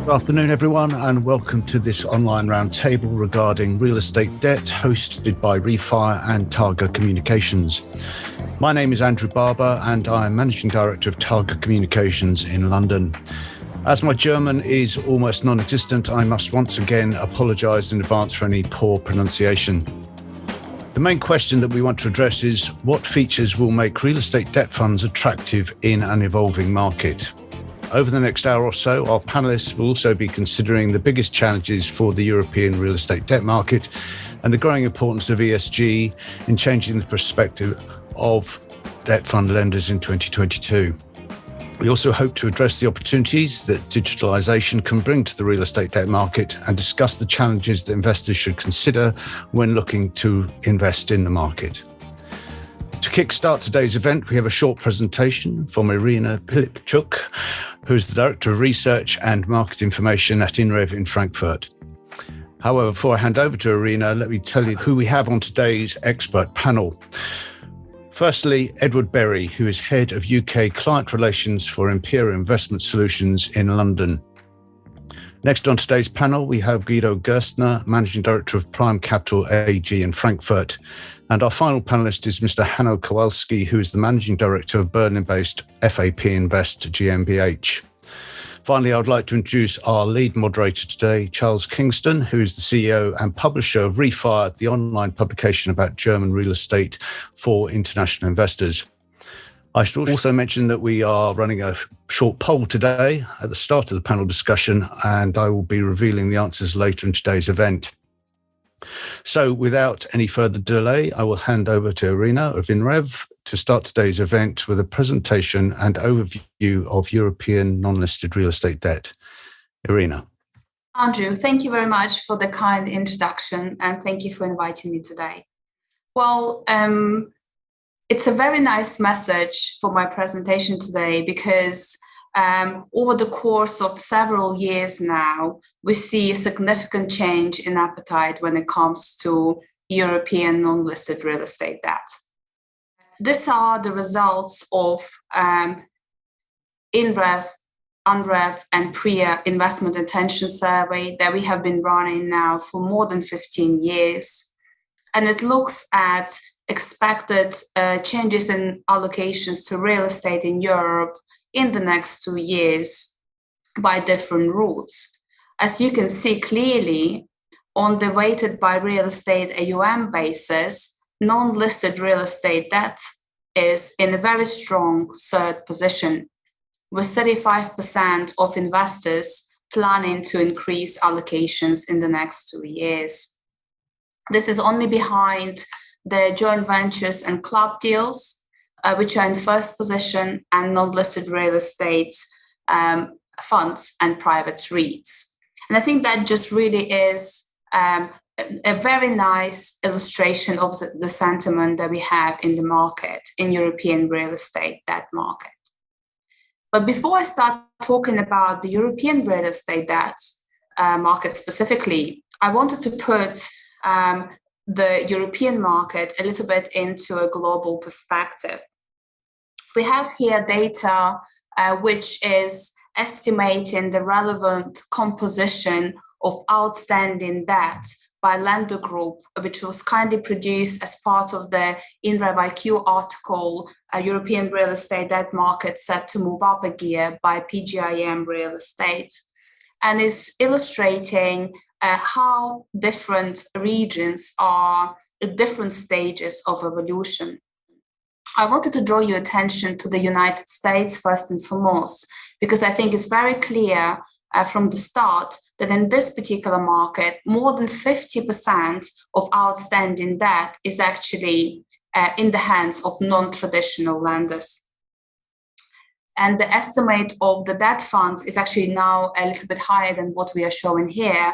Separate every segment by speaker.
Speaker 1: Good afternoon, everyone, and welcome to this online roundtable regarding real estate debt hosted by REFIRE and Targa Communications. My name is Andrew Barber, and I am Managing Director of Targa Communications in London. As my German is almost non-existent, I must once again apologise in advance for any poor pronunciation. The main question that we want to address is what features will make real estate debt funds attractive in an evolving market? Over the next hour or so, our panelists will also be considering the biggest challenges for the European real estate debt market and the growing importance of ESG in changing the perspective of debt fund lenders in 2022. We also hope to address the opportunities that digitalization can bring to the real estate debt market and discuss the challenges that investors should consider when looking to invest in the market. To kickstart today's event, we have a short presentation from Iryna Pylypchuk, who's the Director of Research and Market Information at INREV in Frankfurt. However, before I hand over to Iryna, let me tell you who we have on today's expert panel. Firstly, Edward Berry, who is Head of UK Client Relations for Imperial Investment Solutions in London. Next on today's panel, we have 𝐂𝐨𝐫𝐿, Managing Director of Prime Capital AG in Frankfurt. And our final panelist is Mr. 𝐂𝐚𝐫𝐿, who is the Managing Director of Berlin-based FAP Invest GmbH. Finally, I would like to introduce our lead moderator today, Charles Kingston, who is the CEO and publisher of REFIRE, the online publication about German real estate for international investors. I should also mention that we are running a short poll today at the start of the panel discussion, and I will be revealing the answers later in today's event. So without any further delay, I will hand over to Iryna of INREV to start today's event with a presentation and overview of European non-listed real estate debt. Iryna.
Speaker 2: Andrew, thank you very much for the kind introduction, and thank you for inviting me today. Well, it's a very nice message for my presentation today because over the course of several years now, we see a significant change in appetite when it comes to European non-listed real estate debt. These are the results of INREV, UNREV, and PRIA investment intention survey that we have been running now for more than 15 years. And it looks at expected changes in allocations to real estate in Europe in the next 2 years by different routes. As you can see clearly, on the weighted by real estate AUM basis, non-listed real estate debt is in a very strong third position, with 35% of investors planning to increase allocations in the next 2 years. This is only behind the joint ventures and club deals, which are in first position, and non-listed real estate funds and private REITs. And I think that just really is a very nice illustration of the sentiment that we have in the market, in European real estate debt market. But before I start talking about the European real estate debt market specifically, I wanted to put the European market a little bit into a global perspective. We have here data which is estimating the relevant composition of outstanding debt by lender group, which was kindly produced as part of the INREV article, European Real Estate Debt Market Set to Move Up a Gear by PGIM Real Estate, and is illustrating how different regions are at different stages of evolution. I wanted to draw your attention to the United States first and foremost, because I think it's very clear from the start that in this particular market, more than 50% of outstanding debt is actually in the hands of non-traditional lenders. And the estimate of the debt funds is actually now a little bit higher than what we are showing here,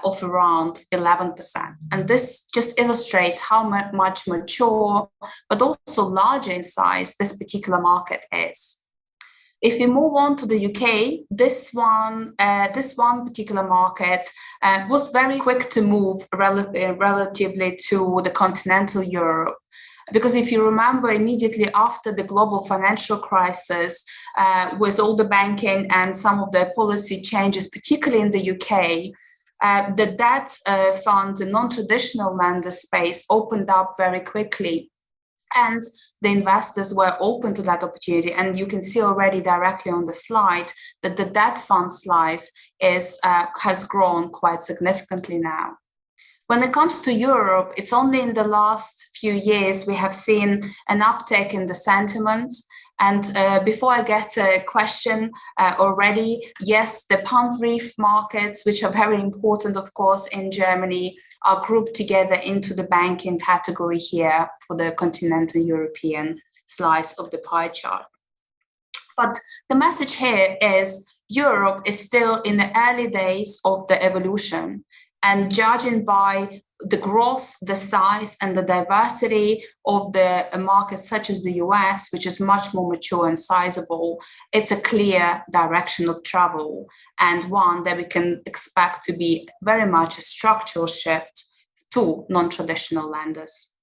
Speaker 2: of around 11%. And this just illustrates how much mature, but also larger in size this particular market is. If you move on to the UK, this one particular market was very quick to move relatively to the continental Europe. Because if you remember, immediately after the global financial crisis, with all the banking and some of the policy changes, particularly in the UK, the debt fund, the non-traditional lender space opened up very quickly. And the investors were open to that opportunity. And you can see already directly on the slide that the debt fund slice has grown quite significantly now. When it comes to Europe, it's only in the last few years we have seen an uptick in the sentiment. And before I get a question already, yes, the pump reef markets, which are very important, of course, in Germany, are grouped together into the banking category here for the continental European slice of the pie chart. But the message here is Europe is still in the early days of the evolution. And judging by the growth, the size, and the diversity of the markets such as the US, which is much more mature and sizable, it's a clear direction of travel, and one that we can expect to be very much a structural shift to non-traditional lenders.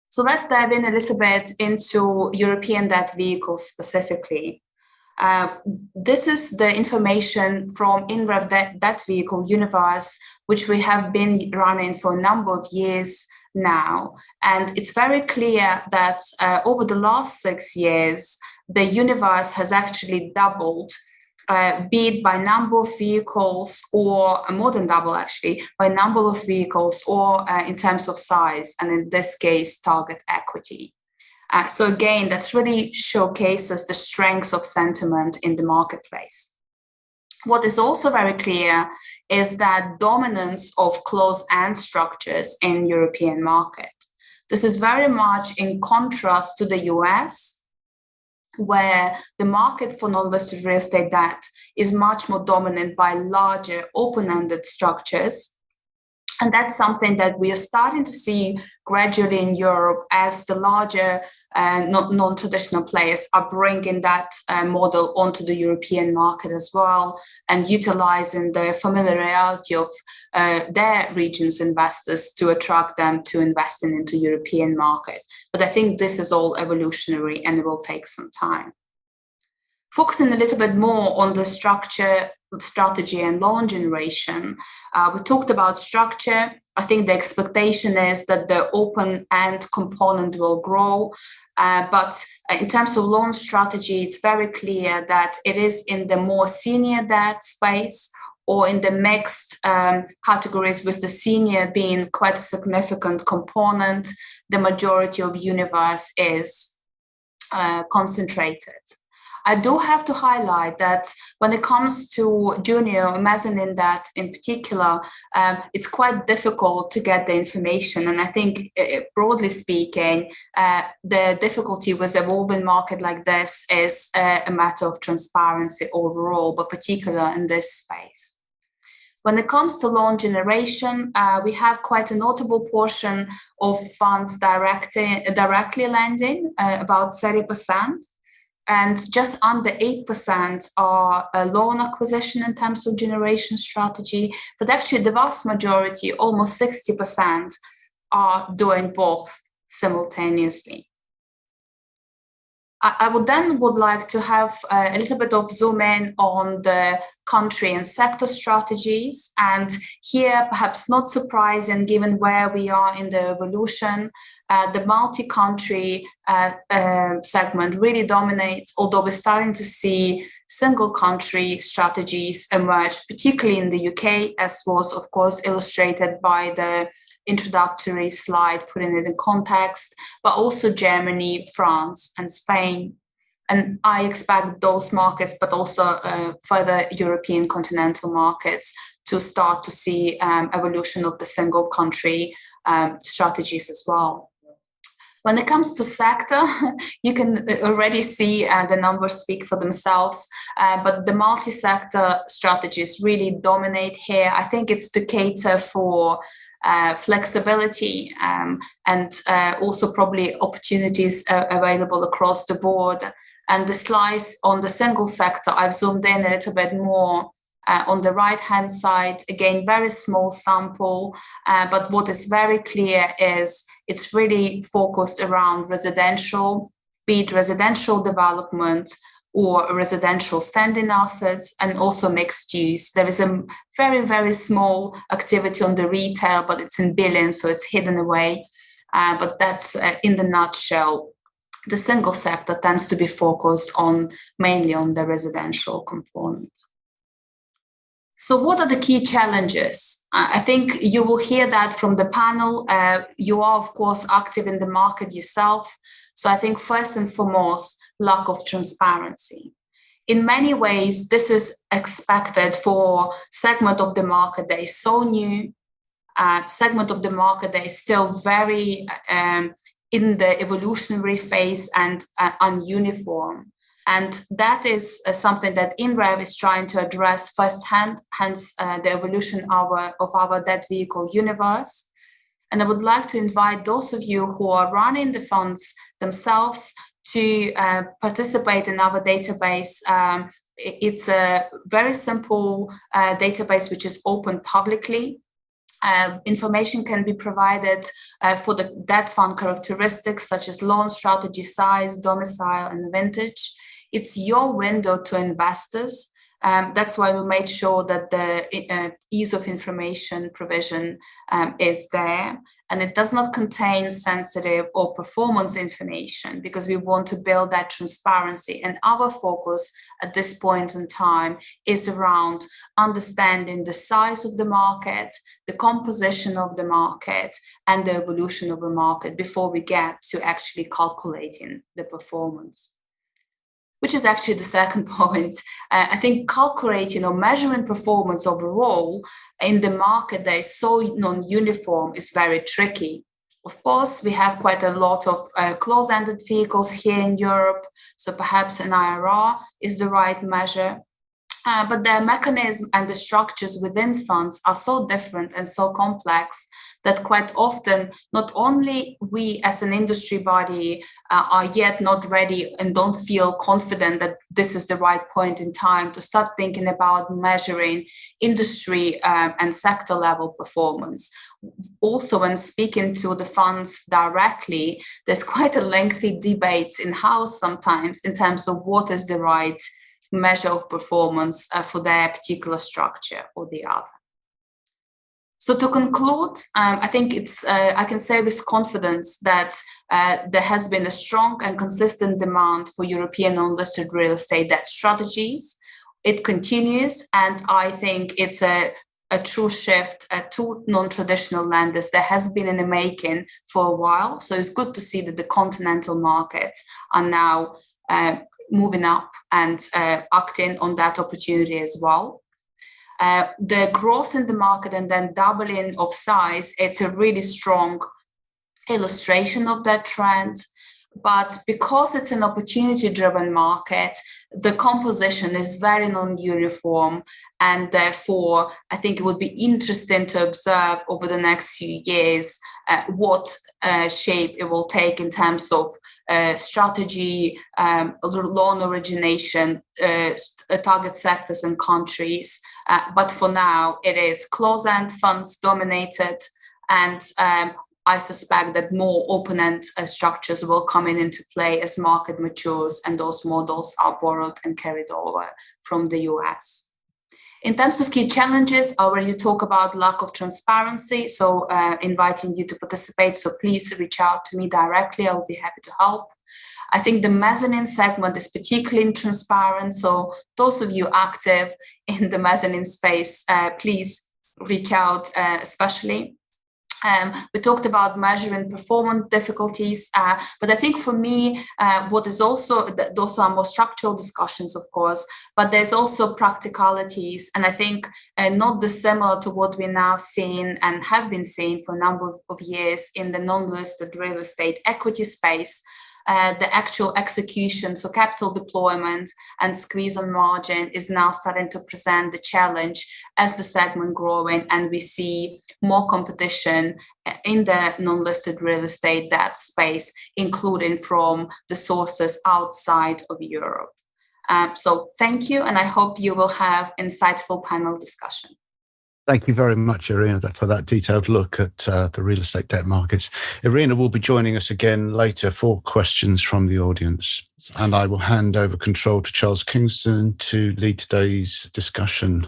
Speaker 2: So let's dive in a little bit into European debt vehicles specifically. This is the information from INREF debt vehicle universe, which we have been running for a number of years now. And it's very clear that over the last 6 years, the universe has actually doubled, be it by number of vehicles or more than double actually, by number of vehicles or in terms of size, and in this case, target equity. So again, that really showcases the strengths of sentiment in the marketplace. What is also very clear is that dominance of closed-end structures in European market. This is very much in contrast to the US, where the market for non-listed real estate debt is much more dominant by larger open-ended structures. And that's something that we are starting to see gradually in Europe as the larger non-traditional players are bringing that model onto the European market as well, and utilizing the familiarity of their region's investors to attract them to investing into European market. But I think this is all evolutionary and it will take some time. Focusing a little bit more on the structure, strategy, and loan generation. We talked about structure. I think the expectation is that the open-end component will grow. But in terms of loan strategy, it's very clear that it is in the more senior debt space or in the mixed categories, with the senior being quite a significant component. The majority of universe is concentrated. I do have to highlight that when it comes to junior mezzanine debt in particular, it's quite difficult to get the information. And I think, broadly speaking, the difficulty with evolving market like this is a matter of transparency overall, but particularly in this space. When it comes to loan generation, we have quite a notable portion of funds directly lending, about 30%. And just under 8% are loan acquisition in terms of generation strategy, but actually the vast majority, almost 60%, are doing both simultaneously. I would like to have a little bit of zoom in on the country and sector strategies. And here, perhaps not surprising, given where we are in the evolution, the multi-country segment really dominates, although we're starting to see single country strategies emerge, particularly in the UK, as was, of course, illustrated by the introductory slide, putting it in context, but also Germany, France, and Spain. And I expect those markets, but also further European continental markets, to start to see evolution of the single country strategies as well. When it comes to sector, you can already see the numbers speak for themselves, but the multi-sector strategies really dominate here. I think it's to cater for flexibility and also probably opportunities available across the board. And the slice on the single sector, I've zoomed in a little bit more On the right-hand side, again, very small sample, but what is very clear is it's really focused around residential, be it residential development or residential standing assets, and also mixed use. There is a very, very small activity on the retail, but it's in billions, so it's hidden away. But that's, in the nutshell, the single sector tends to be focused on mainly on the residential component. So what are the key challenges? I think you will hear that from the panel. You are, of course, active in the market yourself. So I think first and foremost, lack of transparency. In many ways, this is expected for segment of the market that is so new, segment of the market that is still very in the evolutionary phase and ununiform. And that is something that INREV is trying to address firsthand, hence the evolution of our debt vehicle universe. And I would like to invite those of you who are running the funds themselves to participate in our database. It's a very simple database which is open publicly. Information can be provided for the debt fund characteristics such as loan strategy, size, domicile, and vintage. It's your window to investors. That's why we made sure that the ease of information provision is there. And it does not contain sensitive or performance information because we want to build that transparency. And our focus at this point in time is around understanding the size of the market, the composition of the market, and the evolution of the market before we get to actually calculating the performance. Which is actually the second point. I think calculating or measuring performance overall in the market that is so non-uniform is very tricky. Of course, we have quite a lot of close-ended vehicles here in Europe, so perhaps an IRR is the right measure. But the mechanism and the structures within funds are so different and so complex that quite often, not only we as an industry body are yet not ready and don't feel confident that this is the right point in time to start thinking about measuring industry and sector level performance. Also, when speaking to the funds directly, there's quite a lengthy debate in-house sometimes in terms of what is the right measure of performance for their particular structure or the other. So to conclude, I think I can say with confidence that there has been a strong and consistent demand for European unlisted real estate debt strategies. It continues, and I think it's a true shift to non-traditional lenders that has been in the making for a while. So it's good to see that the continental markets are now moving up and acting on that opportunity as well. The growth in the market and then doubling of size, it's a really strong illustration of that trend. But because it's an opportunity-driven market, the composition is very non-uniform, and therefore I think it would be interesting to observe over the next few years what shape it will take in terms of strategy, loan origination, target sectors and countries. But for now, it is closed-end funds dominated, and I suspect that more open-end structures will come into play as market matures and those models are borrowed and carried over from the US. In terms of key challenges, I already talked about lack of transparency, so inviting you to participate. So please reach out to me directly. I will be happy to help. I think the mezzanine segment is particularly transparent. So those of you active in the mezzanine space, please reach out, especially. We talked about measuring performance difficulties, but I think for me, what is also, those are more structural discussions, of course, but there's also practicalities. And I think not dissimilar to what we're now seeing and have been seeing for a number of years in the non-listed real estate equity space. The actual execution, so capital deployment and squeeze on margin is now starting to present the challenge as the segment growing, and we see more competition in the non-listed real estate debt space, including from the sources outside of Europe. So thank you, and I hope you will have insightful panel discussion.
Speaker 1: Thank you very much, Iryna, for that detailed look at the real estate debt markets. Iryna will be joining us again later for questions from the audience. And I will hand over control to Charles Kingston to lead today's discussion.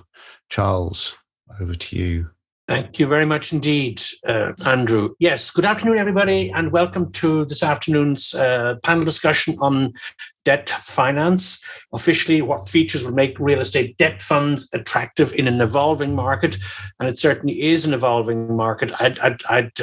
Speaker 1: Charles, over to you.
Speaker 3: Thank you very much indeed, Andrew. Yes, good afternoon, everybody, and welcome to this afternoon's panel discussion on debt finance. Officially, what features will make real estate debt funds attractive in an evolving market, and it certainly is an evolving market. I'd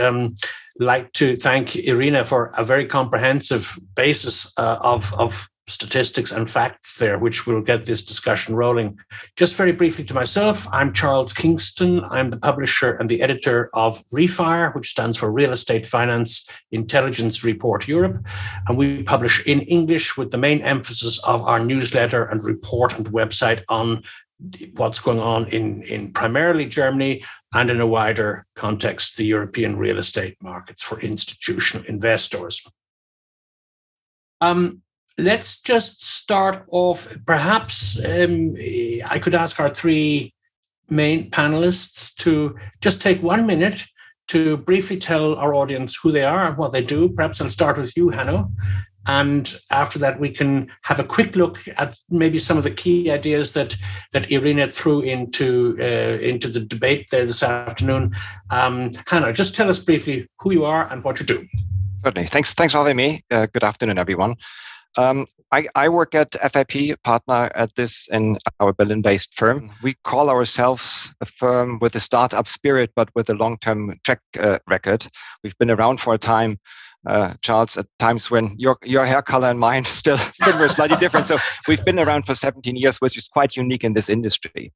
Speaker 3: like to thank Iryna for a very comprehensive basis of statistics and facts there, which will get this discussion rolling. Just very briefly to myself, I'm Charles Kingston. I'm the publisher and the editor of REFIRE, which stands for Real Estate Finance Intelligence Report Europe. And we publish in English with the main emphasis of our newsletter and report and website on what's going on in primarily Germany and in a wider context, the European real estate markets for institutional investors. Let's just start off. Perhaps I could ask our three main panelists to just take 1 minute to briefly tell our audience who they are and what they do. Perhaps I'll start with you, Hanno. And after that, we can have a quick look at maybe some of the key ideas that Iryna threw into the debate there this afternoon. Hanno, just tell us briefly who you are and what you do.
Speaker 4: Certainly. Thanks for having me. Good afternoon, everyone. I work at FIP, partner at this in our Berlin-based firm. We call ourselves a firm with a startup spirit, but with a long-term track record. We've been around for a time, Charles, at times when your hair color and mine still were slightly different. So we've been around for 17 years, which is quite unique in this industry.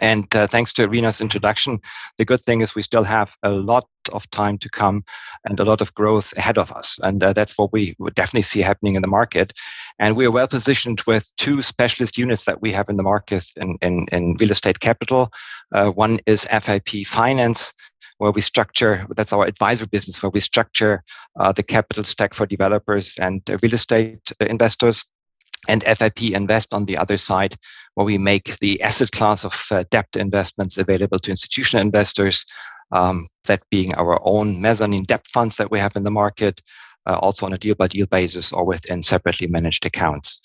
Speaker 4: And thanks to Iryna's introduction, the good thing is we still have a lot of time to come and a lot of growth ahead of us. And that's what we would definitely see happening in the market. And we are well positioned with two specialist units that we have in the market in real estate capital. One is FIP Finance, where we structure, that's our advisor business, where we structure the capital stack for developers and real estate investors. And FIP Invest on the other side, where we make the asset class of debt investments available to institutional investors, that being our own mezzanine debt funds that we have in the market, also on a deal-by-deal basis or within separately managed accounts.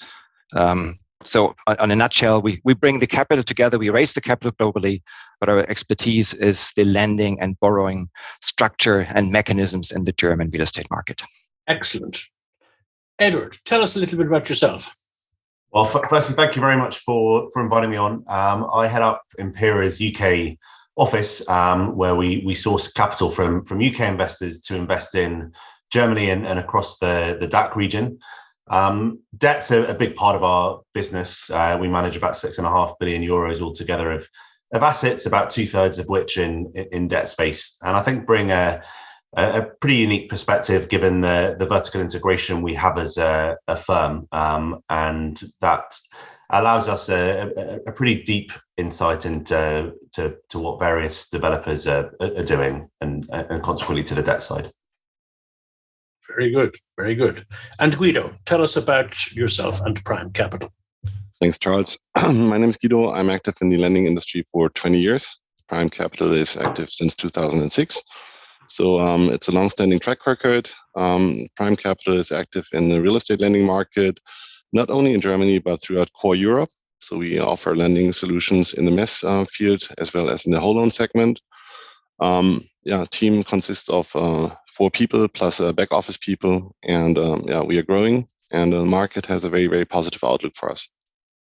Speaker 4: So on a nutshell, we bring the capital together, we raise the capital globally, but our expertise is the lending and borrowing structure and mechanisms in the German real estate market.
Speaker 3: Excellent. Edward, tell us a little bit about yourself.
Speaker 5: Well, firstly, thank you very much for inviting me on. I head up Impera's UK office, where we source capital from UK investors to invest in Germany and across the DACH region. Debt's a big part of our business. We manage about 6.5 billion euros altogether of assets, about 2/3 of which in debt space. And I think bring a pretty unique perspective given the vertical integration we have as a firm, and that allows us a pretty deep insight into what various developers are doing and consequently to the debt side.
Speaker 3: Very good, very good. And Guido, tell us about yourself and Prime Capital.
Speaker 6: Thanks, Charles. My name is Guido. I'm active in the lending industry for 20 years. Prime Capital is active since 2006. So it's a long-standing track record. Prime Capital is active in the real estate lending market, not only in Germany, but throughout core Europe. So we offer lending solutions in the MES field, as well as in the whole loan segment. Team consists of 4 people plus back office people. And we are growing. And the market has a very, very positive outlook for us.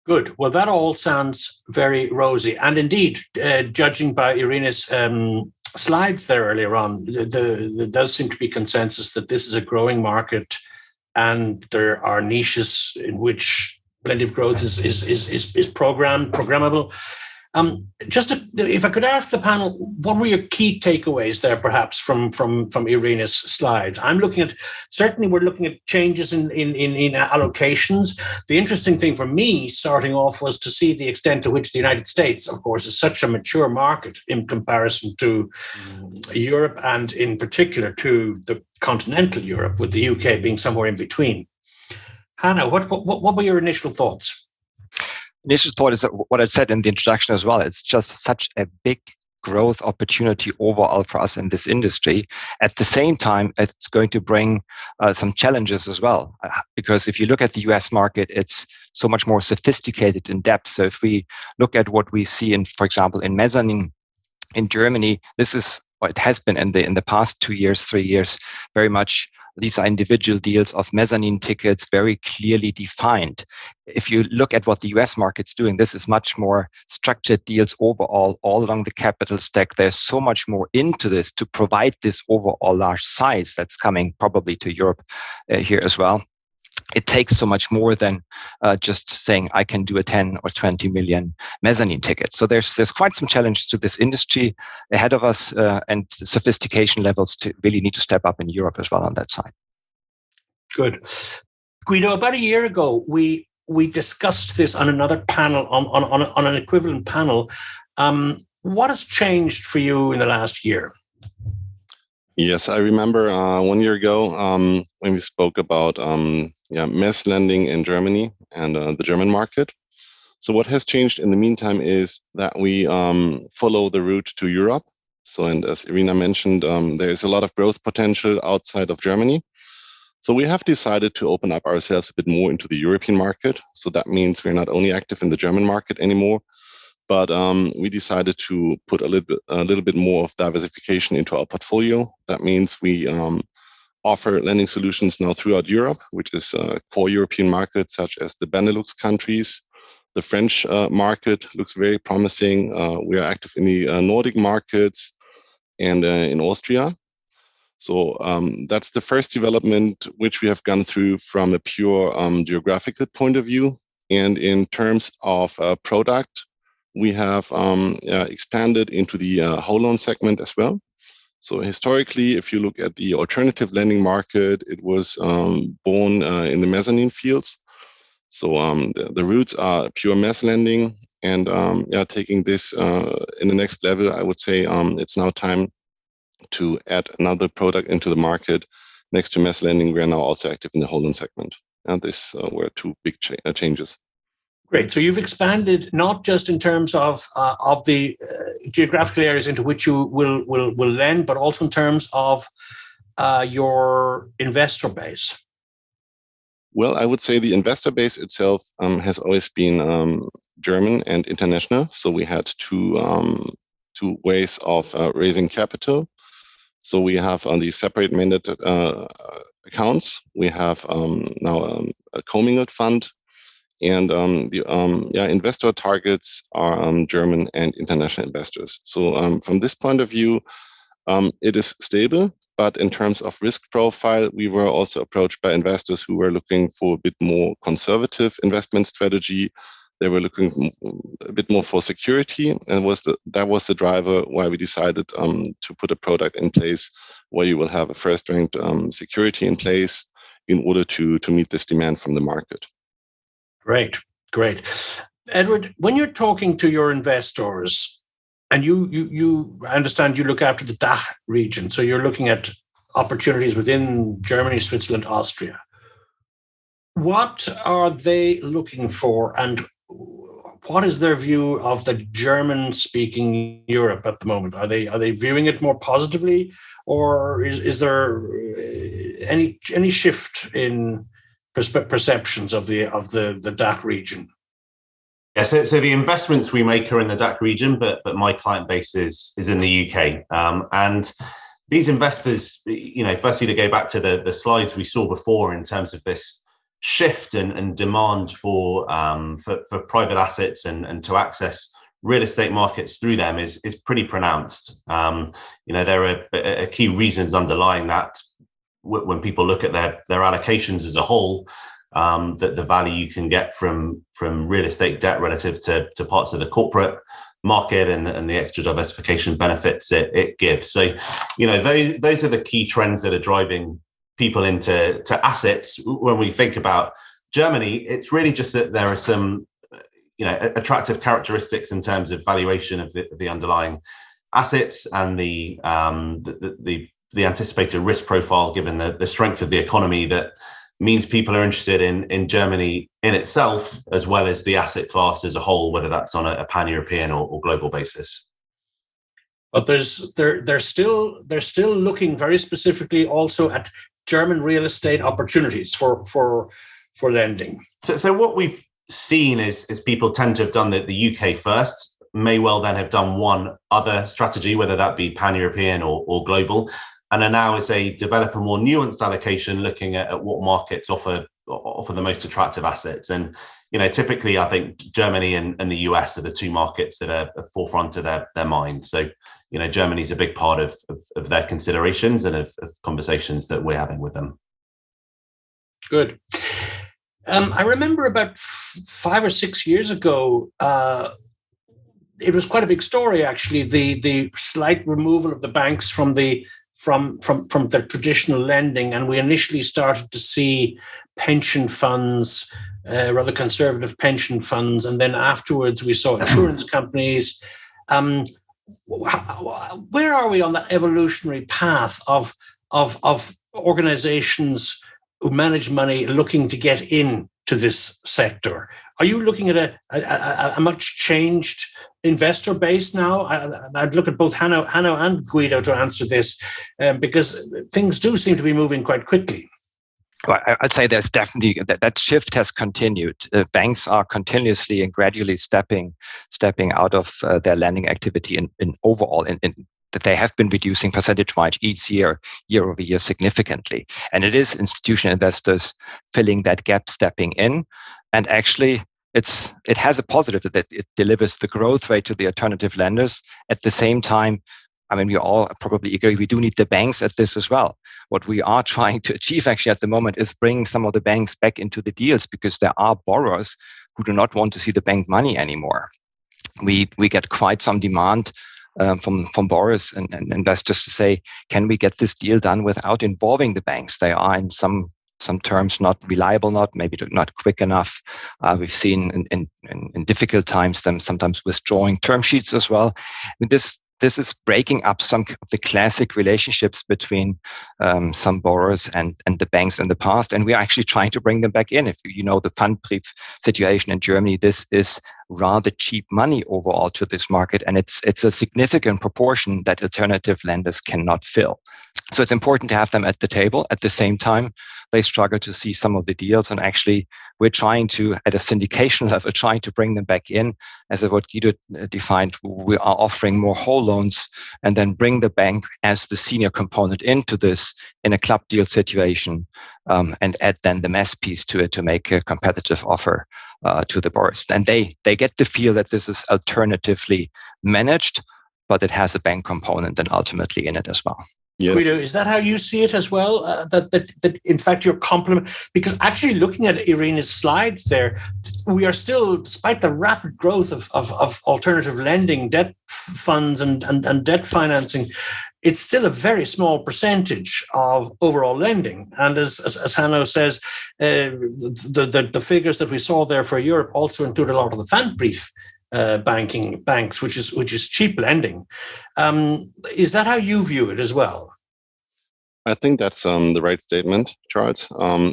Speaker 3: Good. Well, that all sounds very rosy. And indeed, judging by Iryna's slides there earlier on, there does seem to be consensus that this is a growing market and there are niches in which plenty of growth is programmable. If I could ask the panel, what were your key takeaways there, perhaps from Iryna's slides? We're looking at changes in allocations. The interesting thing for me, starting off, was to see the extent to which the United States, of course, is such a mature market in comparison to Europe, and in particular to the continental Europe, with the UK being somewhere in between. Hannah, what were your initial thoughts?
Speaker 4: initial thought is that what I said in the introduction as well. It's just such a big growth opportunity overall for us in this industry. At the same time, it's going to bring some challenges as well. Because if you look at the US market, it's so much more sophisticated in depth. So if we look at what we see in, for example, in mezzanine in Germany, this is what it has been in the past 2 years, 3 years, very much. These are individual deals of mezzanine tickets, very clearly defined. If you look at what the US market's doing, this is much more structured deals overall, all along the capital stack. There's so much more into this to provide this overall large size that's coming probably to Europe here as well. It takes so much more than just saying I can do a 10 or 20 million mezzanine ticket. So there's quite some challenge to this industry ahead of us, and sophistication levels to really need to step up in Europe as well on that side.
Speaker 3: Good. Guido, about a year ago, we discussed this on another panel, on an equivalent panel. What has changed for you in the last year?
Speaker 6: Yes, I remember 1 year ago when we spoke about mezz lending in Germany and the German market. So what has changed in the meantime is that we follow the route to Europe. So, and as Iryna mentioned, there is a lot of growth potential outside of Germany. So we have decided to open up ourselves a bit more into the European market. So that means we're not only active in the German market anymore, but we decided to put a little bit more of diversification into our portfolio. That means we offer lending solutions now throughout Europe, which is core European markets such as the Benelux countries. The French market looks very promising. We are active in the Nordic markets and in Austria. So that's the first development which we have gone through from a pure geographical point of view. And in terms of product, we have expanded into the whole loan segment as well. So historically, if you look at the alternative lending market, it was born in the mezzanine fields. So the roots are pure mezz lending, and taking this in the next level, I would say it's now time to add another product into the market. Next to mezz lending, we are now also active in the whole loan segment. And these were two big changes.
Speaker 3: Great. So you've expanded not just in terms of the geographical areas into which you will lend, but also in terms of your investor base.
Speaker 6: Well, I would say the investor base itself has always been German and international. So we had two ways of raising capital. So we have on the separate mandate accounts. We have now a commingled fund. And the investor targets are German and international investors. So from this point of view, it is stable. But in terms of risk profile, we were also approached by investors who were looking for a bit more conservative investment strategy. They were looking a bit more for security, and that was the driver why we decided to put a product in place where you will have a first-ranked security in place in order to meet this demand from the market.
Speaker 3: Great. Edward, when you're talking to your investors, and I understand you look after the DACH region, so you're looking at opportunities within Germany, Switzerland, Austria. What are they looking for, and what is their view of the German-speaking Europe at the moment? Are they viewing it more positively, or is there any shift in perceptions of the DACH region?
Speaker 5: Yeah, so the investments we make are in the DACH region, but my client base is in the UK. And these investors, firstly, to go back to the slides we saw before in terms of this shift and demand for private assets and to access real estate markets through them is pretty pronounced. There are key reasons underlying that. When people look at their allocations as a whole, that the value you can get from real estate debt relative to parts of the corporate market and the extra diversification benefits it gives. So, those are the key trends that are driving people into assets. When we think about Germany, it's really just that there are some, attractive characteristics in terms of valuation of the underlying assets and the anticipated risk profile, given the strength of the economy that means people are interested in Germany in itself, as well as the asset class as a whole, whether that's on a pan-European or global basis.
Speaker 3: But they're still looking very specifically also at German real estate opportunities for lending.
Speaker 5: So what we've seen is people tend to have done the UK first, may well then have done one other strategy, whether that be pan-European or global, and are now, as they develop a more nuanced allocation, looking at what markets offer the most attractive assets. And typically, I think Germany and the US are the two markets that are at the forefront of their mind. So, Germany's a big part of their considerations and of conversations that we're having with them.
Speaker 3: Good. I remember about 5 or 6 years ago, it was quite a big story, actually, the slight removal of the banks from the traditional lending. And we initially started to see pension funds, rather conservative pension funds. And then afterwards, we saw insurance companies. Where are we on that evolutionary path of organizations who manage money looking to get into this sector? Are you looking at a much changed investor base now? I'd look at both Hanno and Guido to answer this, because things do seem to be moving quite quickly.
Speaker 4: Well, I'd say there's definitely that shift has continued. Banks are continuously and gradually stepping out of their lending activity in overall that they have been reducing percentage-wise each year over year significantly. And it is institutional investors filling that gap, stepping in. And actually, it has a positive that it delivers the growth rate to the alternative lenders. At the same time, I mean, we all probably agree we do need the banks at this as well. What we are trying to achieve actually at the moment is bringing some of the banks back into the deals, because there are borrowers who do not want to see the bank money anymore. We get quite some demand from borrowers and investors to say, can we get this deal done without involving the banks? They are in some terms not reliable, maybe not quick enough. We've seen in difficult times them sometimes withdrawing term sheets as well. I mean, this is breaking up some of the classic relationships between some borrowers and the banks in the past. And we're actually trying to bring them back in. If you know the Pfandbrief situation in Germany, this is rather cheap money overall to this market. And it's a significant proportion that alternative lenders cannot fill. So it's important to have them at the table. At the same time, they struggle to see some of the deals. And actually, we're trying to, at a syndication level, trying to bring them back in. As what Guido defined, we are offering more whole loans and then bring the bank as the senior component into this in a club deal situation, and add then the mass piece to it to make a competitive offer to the borrowers. And they get the feel that this is alternatively managed, but it has a bank component then ultimately in it as well.
Speaker 6: Yes.
Speaker 3: Guido, is that how you see it as well? That in fact your complement, because actually looking at Iryna's slides there, we are still, despite the rapid growth of alternative lending, debt funds and debt financing, it's still a very small percentage of overall lending. And as Hanno says, the figures that we saw there for Europe also include a lot of the Pfandbrief banks, which is cheap lending. Is that how you view it as well?
Speaker 6: I think that's the right statement, Charles.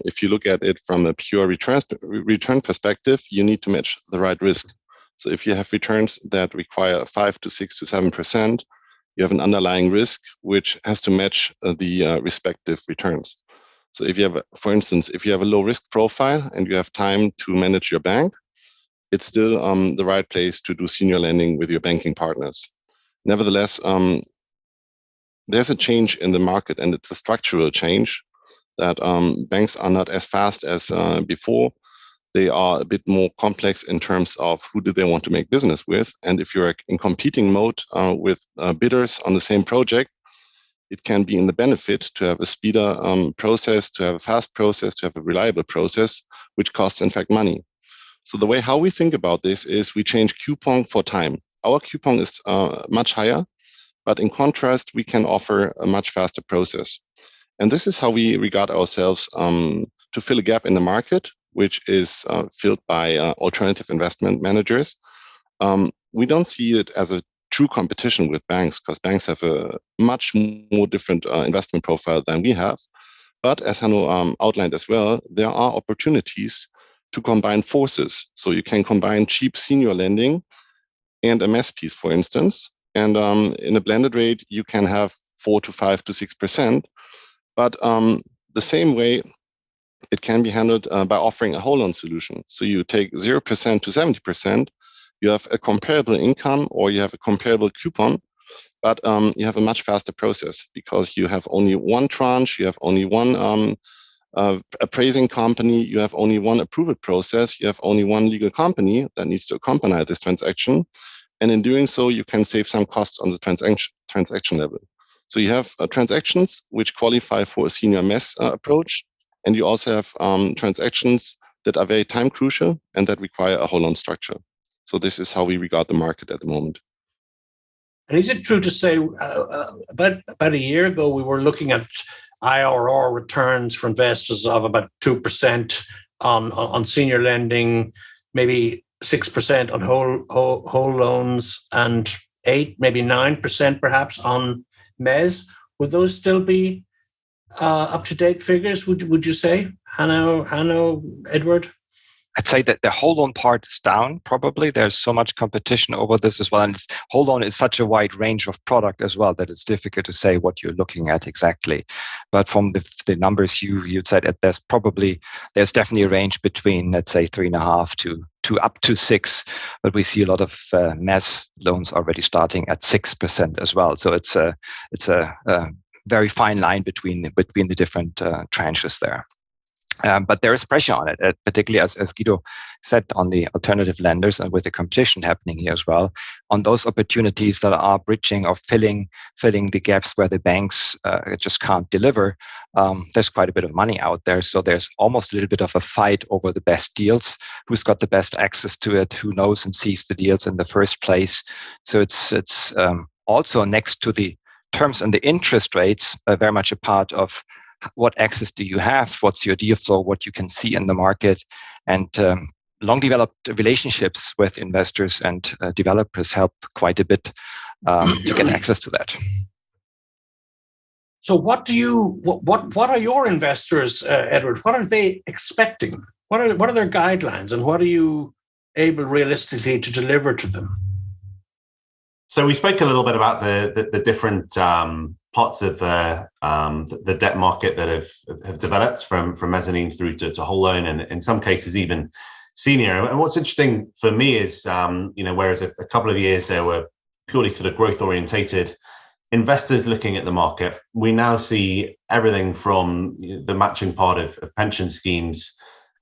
Speaker 6: If you look at it from a pure return perspective, you need to match the right risk. So if you have returns that require 5 to 6 to 7%, you have an underlying risk which has to match the respective returns. So if you have, for instance, if you have a low risk profile and you have time to manage your bank, it's still the right place to do senior lending with your banking partners. Nevertheless, there's a change in the market, and it's a structural change that banks are not as fast as before. They are a bit more complex in terms of who do they want to make business with. And if you're in competing mode with bidders on the same project, it can be in the benefit to have a speeder process, to have a fast process, to have a reliable process, which costs, in fact, money. So the way how we think about this is we change coupon for time. Our coupon is much higher, but in contrast, we can offer a much faster process. And this is how we regard ourselves to fill a gap in the market, which is filled by alternative investment managers. We don't see it as a true competition with banks, because banks have a much more different investment profile than we have. But as Hanno outlined as well, there are opportunities to combine forces. So you can combine cheap senior lending and a mezz piece, for instance. And in a blended rate, you can have 4 to 5 to 6%. But the same way, it can be handled by offering a whole loan solution. So you take 0% to 70%, you have a comparable income or you have a comparable coupon, but you have a much faster process because you have only one tranche, you have only one appraising company, you have only one approval process, you have only one legal company that needs to accompany this transaction. And in doing so, you can save some costs on the transaction level. So you have transactions which qualify for a senior mezz approach, and you also have transactions that are very time crucial and that require a whole loan structure. So this is how we regard the market at the moment.
Speaker 3: And is it true to say about a year ago, we were looking at IRR returns for investors of about 2% on senior lending, maybe 6% on whole loans, and 8, maybe 9% perhaps on mezz? Would those still be up-to-date figures, would you say, Hanno, Edward?
Speaker 4: I'd say that the whole loan part is down, probably. There's so much competition over this as well. And whole loan is such a wide range of product as well that it's difficult to say what you're looking at exactly. But from the numbers you said, there's definitely a range between, let's say, 3.5 to up to 6. But we see a lot of mezz loans already starting at 6% as well. So it's a very fine line between the different tranches there. But there is pressure on it, particularly as Guido said, on the alternative lenders and with the competition happening here as well, on those opportunities that are bridging or filling the gaps where the banks just can't deliver. There's quite a bit of money out there. So there's almost a little bit of a fight over the best deals, who's got the best access to it, who knows and sees the deals in the first place. So it's also next to the terms and the interest rates, very much a part of what access do you have, what's your deal flow, what you can see in the market, and long developed relationships with investors and developers help quite a bit to get access to that.
Speaker 3: So what are your investors, Edward? What are they expecting? What are their guidelines, and what are you able realistically to deliver to them?
Speaker 5: So we spoke a little bit about the different parts of the debt market that have developed from mezzanine through to whole loan, and in some cases even senior. And what's interesting for me is, whereas a couple of years there were purely sort of growth orientated investors looking at the market, we now see everything from the matching part of pension schemes,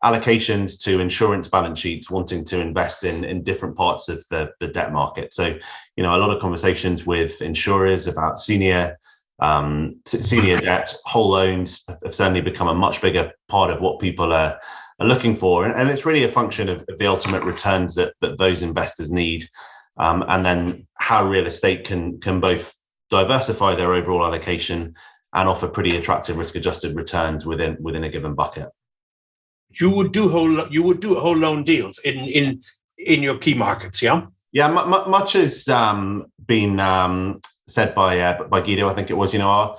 Speaker 5: allocations, to insurance balance sheets wanting to invest in different parts of the debt market. So, a lot of conversations with insurers about senior debt, whole loans have certainly become a much bigger part of what people are looking for. And it's really a function of the ultimate returns that those investors need. And then how real estate can both diversify their overall allocation and offer pretty attractive risk-adjusted returns within a given bucket.
Speaker 3: You would do whole loan deals in your key markets, yeah?
Speaker 5: Yeah, much has been said by Guido. I think it was, our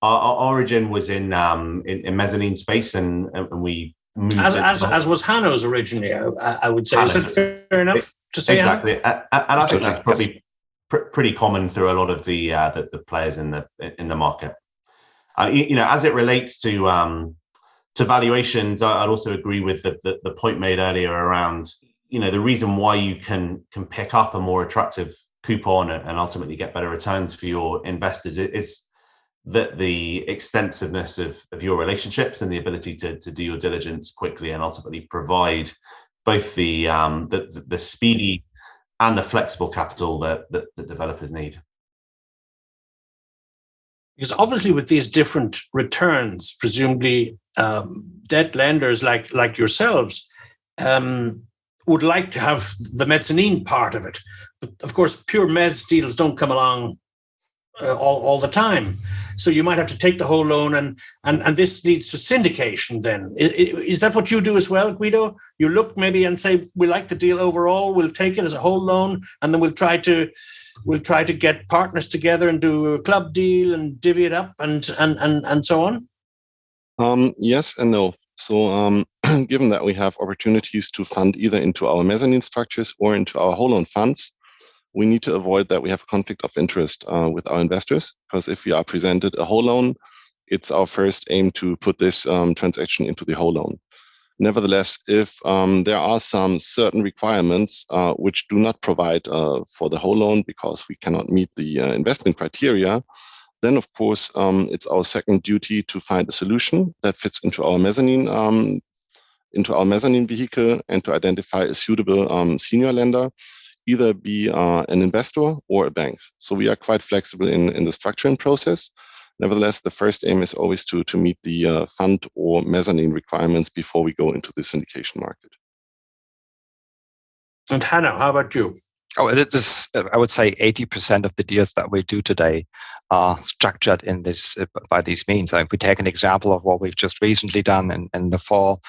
Speaker 5: origin was in mezzanine space, and we moved
Speaker 3: as was Hanno's originally. I would say. Is that fair enough to say?
Speaker 5: Exactly, and I think that's probably pretty common through a lot of the players in the market. As it relates to valuations, I'd also agree with the point made earlier around, the reason why you can pick up a more attractive coupon and ultimately get better returns for your investors is that the extensiveness of your relationships and the ability to do your diligence quickly and ultimately provide both the speedy and the flexible capital that developers need.
Speaker 3: Because obviously with these different returns, presumably debt lenders like yourselves would like to have the mezzanine part of it. But of course, pure mezz deals don't come along all the time. So you might have to take the whole loan, and this leads to syndication then. Is that what you do as well, Guido? You look maybe and say, we like the deal overall, we'll take it as a whole loan, and then we'll try to get partners together and do a club deal and divvy it up and so on?
Speaker 6: Yes and no. So given that we have opportunities to fund either into our mezzanine structures or into our whole loan funds, we need to avoid that we have a conflict of interest with our investors, because if we are presented a whole loan, it's our first aim to put this transaction into the whole loan. Nevertheless, if there are some certain requirements which do not provide for the whole loan because we cannot meet the investment criteria, then of course it's our second duty to find a solution that fits into our mezzanine vehicle and to identify a suitable senior lender, either be an investor or a bank. So we are quite flexible in the structuring process. Nevertheless, the first aim is always to meet the fund or mezzanine requirements before we go into the syndication market.
Speaker 3: And Hannah, how about you?
Speaker 4: Oh, it is, I would say 80% of the deals that we do today are structured in this by these means. If we take an example of what we've just recently done in the fall,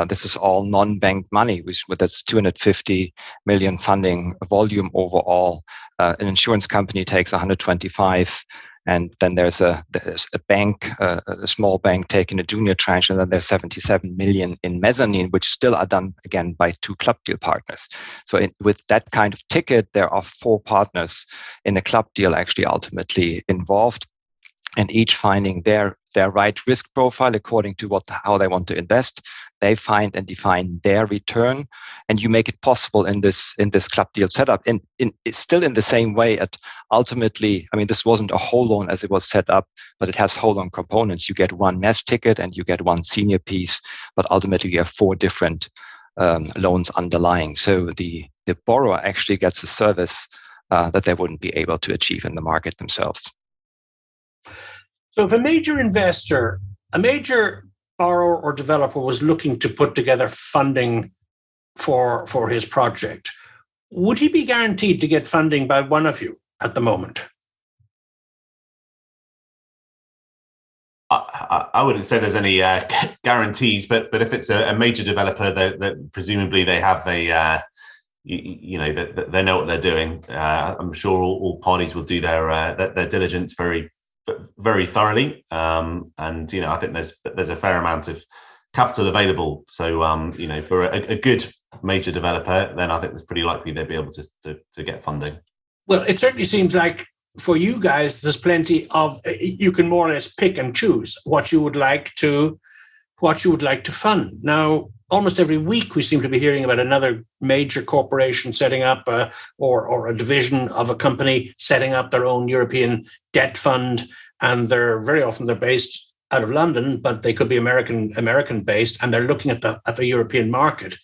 Speaker 4: this is all non-bank money, with that's 250 million funding volume overall. An insurance company takes 125, and then there's a bank, a small bank taking a junior tranche, and then there's 77 million in mezzanine, which still are done again by 2 club deal partners. So with that kind of ticket, there are 4 partners in a club deal actually ultimately involved, and each finding their right risk profile according to how they want to invest. They find and define their return, and you make it possible in this club deal setup. And it's still in the same way. Ultimately, I mean, this wasn't a whole loan as it was set up, but it has whole loan components. You get 1 mezz ticket and you get 1 senior piece, but ultimately you have 4 different loans underlying. So the borrower actually gets a service that they wouldn't be able to achieve in the market themselves.
Speaker 3: So if a major investor, a major borrower or developer was looking to put together funding for his project, would he be guaranteed to get funding by one of you at the moment?
Speaker 5: I wouldn't say there's any guarantees, but if it's a major developer, that presumably they have they know what they're doing. I'm sure all parties will do their diligence very thoroughly, and I think there's a fair amount of capital available. So for a good major developer, then I think it's pretty likely they'll be able to get funding. Well,
Speaker 3: it certainly seems like for you guys, there's plenty of, you can more or less pick and choose what you would like to fund. Now, almost every week we seem to be hearing about another major corporation setting up or a division of a company setting up their own European debt fund, and they're based out of London, but they could be American based, and they're looking at the European market.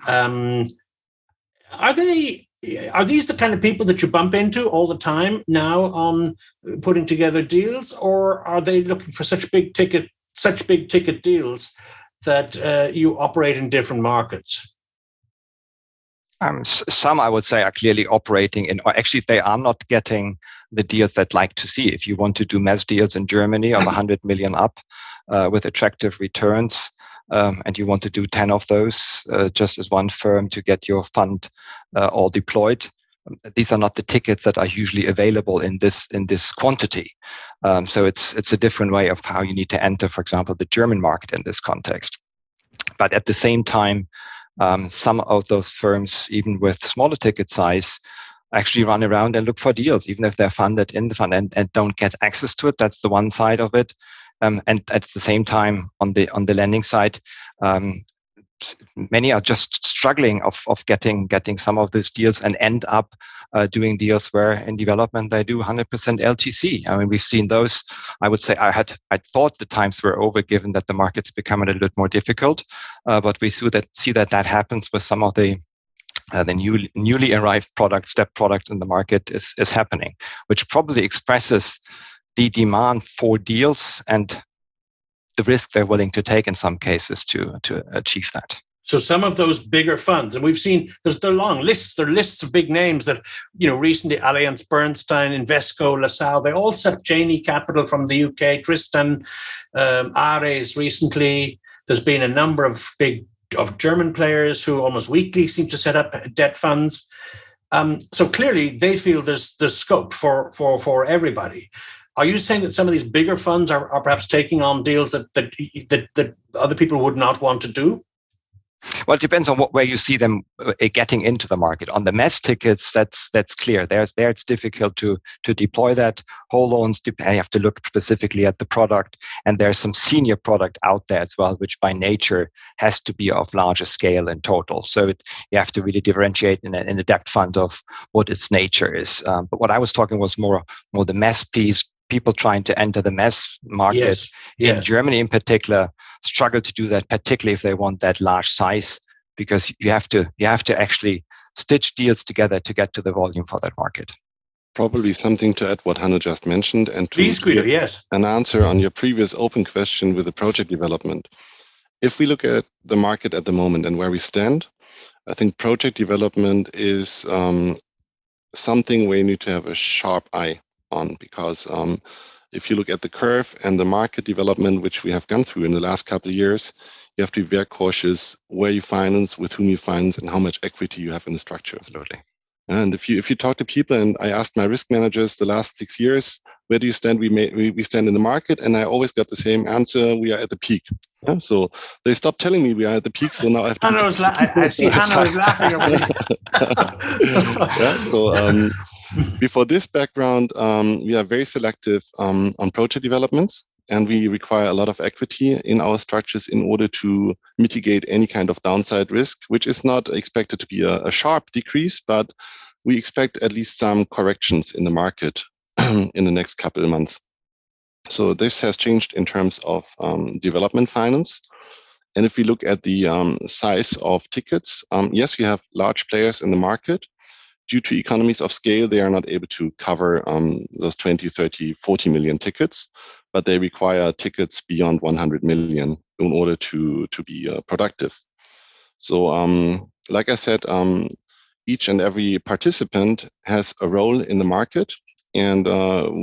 Speaker 3: Are these the kind of people that you bump into all the time now on putting together deals, or are they looking for such big ticket deals that you operate in different markets?
Speaker 4: Some, I would say, are clearly operating in, or actually they are not getting the deals they'd like to see. If you want to do mezz deals in Germany of 100 million up with attractive returns, and you want to do 10 of those just as one firm to get your fund all deployed, these are not the tickets that are usually available in this quantity. So it's a different way of how you need to enter, for example, the German market in this context. But at the same time, some of those firms, even with smaller ticket size, actually run around and look for deals, even if they're funded in the fund and don't get access to it. That's the one side of it. And at the same time, on the lending side, many are just struggling of getting some of these deals and end up doing deals where in development they do 100% LTC. I mean, we've seen those. I would say I thought the times were over, given that the market's become a little bit more difficult. But we see that happens with some of the newly arrived step product in the market is happening, which probably expresses the demand for deals and the risk they're willing to take in some cases to achieve that.
Speaker 3: So some of those bigger funds, and we've seen there are long lists. There are lists of big names that recently Allianz, Bernstein, Invesco, LaSalle, they all set up Janey Capital from the UK, Tristan, Ares recently. There's been a number of German players who almost weekly seem to set up debt funds. So clearly they feel there's scope for everybody. Are you saying that some of these bigger funds are perhaps taking on deals that other people would not want to do?
Speaker 4: Well, it depends on where you see them getting into the market. On the mass tickets, that's clear. There it's difficult to deploy that. Whole loans, you have to look specifically at the product, and there's some senior product out there as well, which by nature has to be of larger scale in total. So you have to really differentiate in the depth fund of what its nature is. But what I was talking was more the mass piece. People trying to enter the mass market in Germany in particular struggle to do that, particularly if they want that large size, because you have to actually stitch deals together to get to the volume for that market.
Speaker 6: Probably something to add what Hanno just mentioned, and to
Speaker 3: Guido, yes.
Speaker 6: An answer on your previous open question with the project development. If we look at the market at the moment and where we stand, I think project development is something where you need to have a sharp eye on, because if you look at the curve and the market development which we have gone through in the last couple of years, you have to be very cautious where you finance, with whom you finance, and how much equity you have in the structure.
Speaker 4: Absolutely.
Speaker 6: And if you talk to people, and I asked my risk managers the last 6 years, where do you stand? We stand in the market, and I always got the same answer: we are at the peak. Yeah? So they stopped telling me we are at the peak. So now I have to.
Speaker 3: I see Hanno is laughing already.
Speaker 6: Yeah. So. Before this background, we are very selective on project developments, and we require a lot of equity in our structures in order to mitigate any kind of downside risk, which is not expected to be a sharp decrease, but we expect at least some corrections in the market in the next couple of months. So this has changed in terms of development finance. And if we look at the size of tickets, yes, we have large players in the market. Due to economies of scale, they are not able to cover those 20, 30, 40 million tickets, but they require tickets beyond 100 million in order to be productive. So like I said, each and every participant has a role in the market, and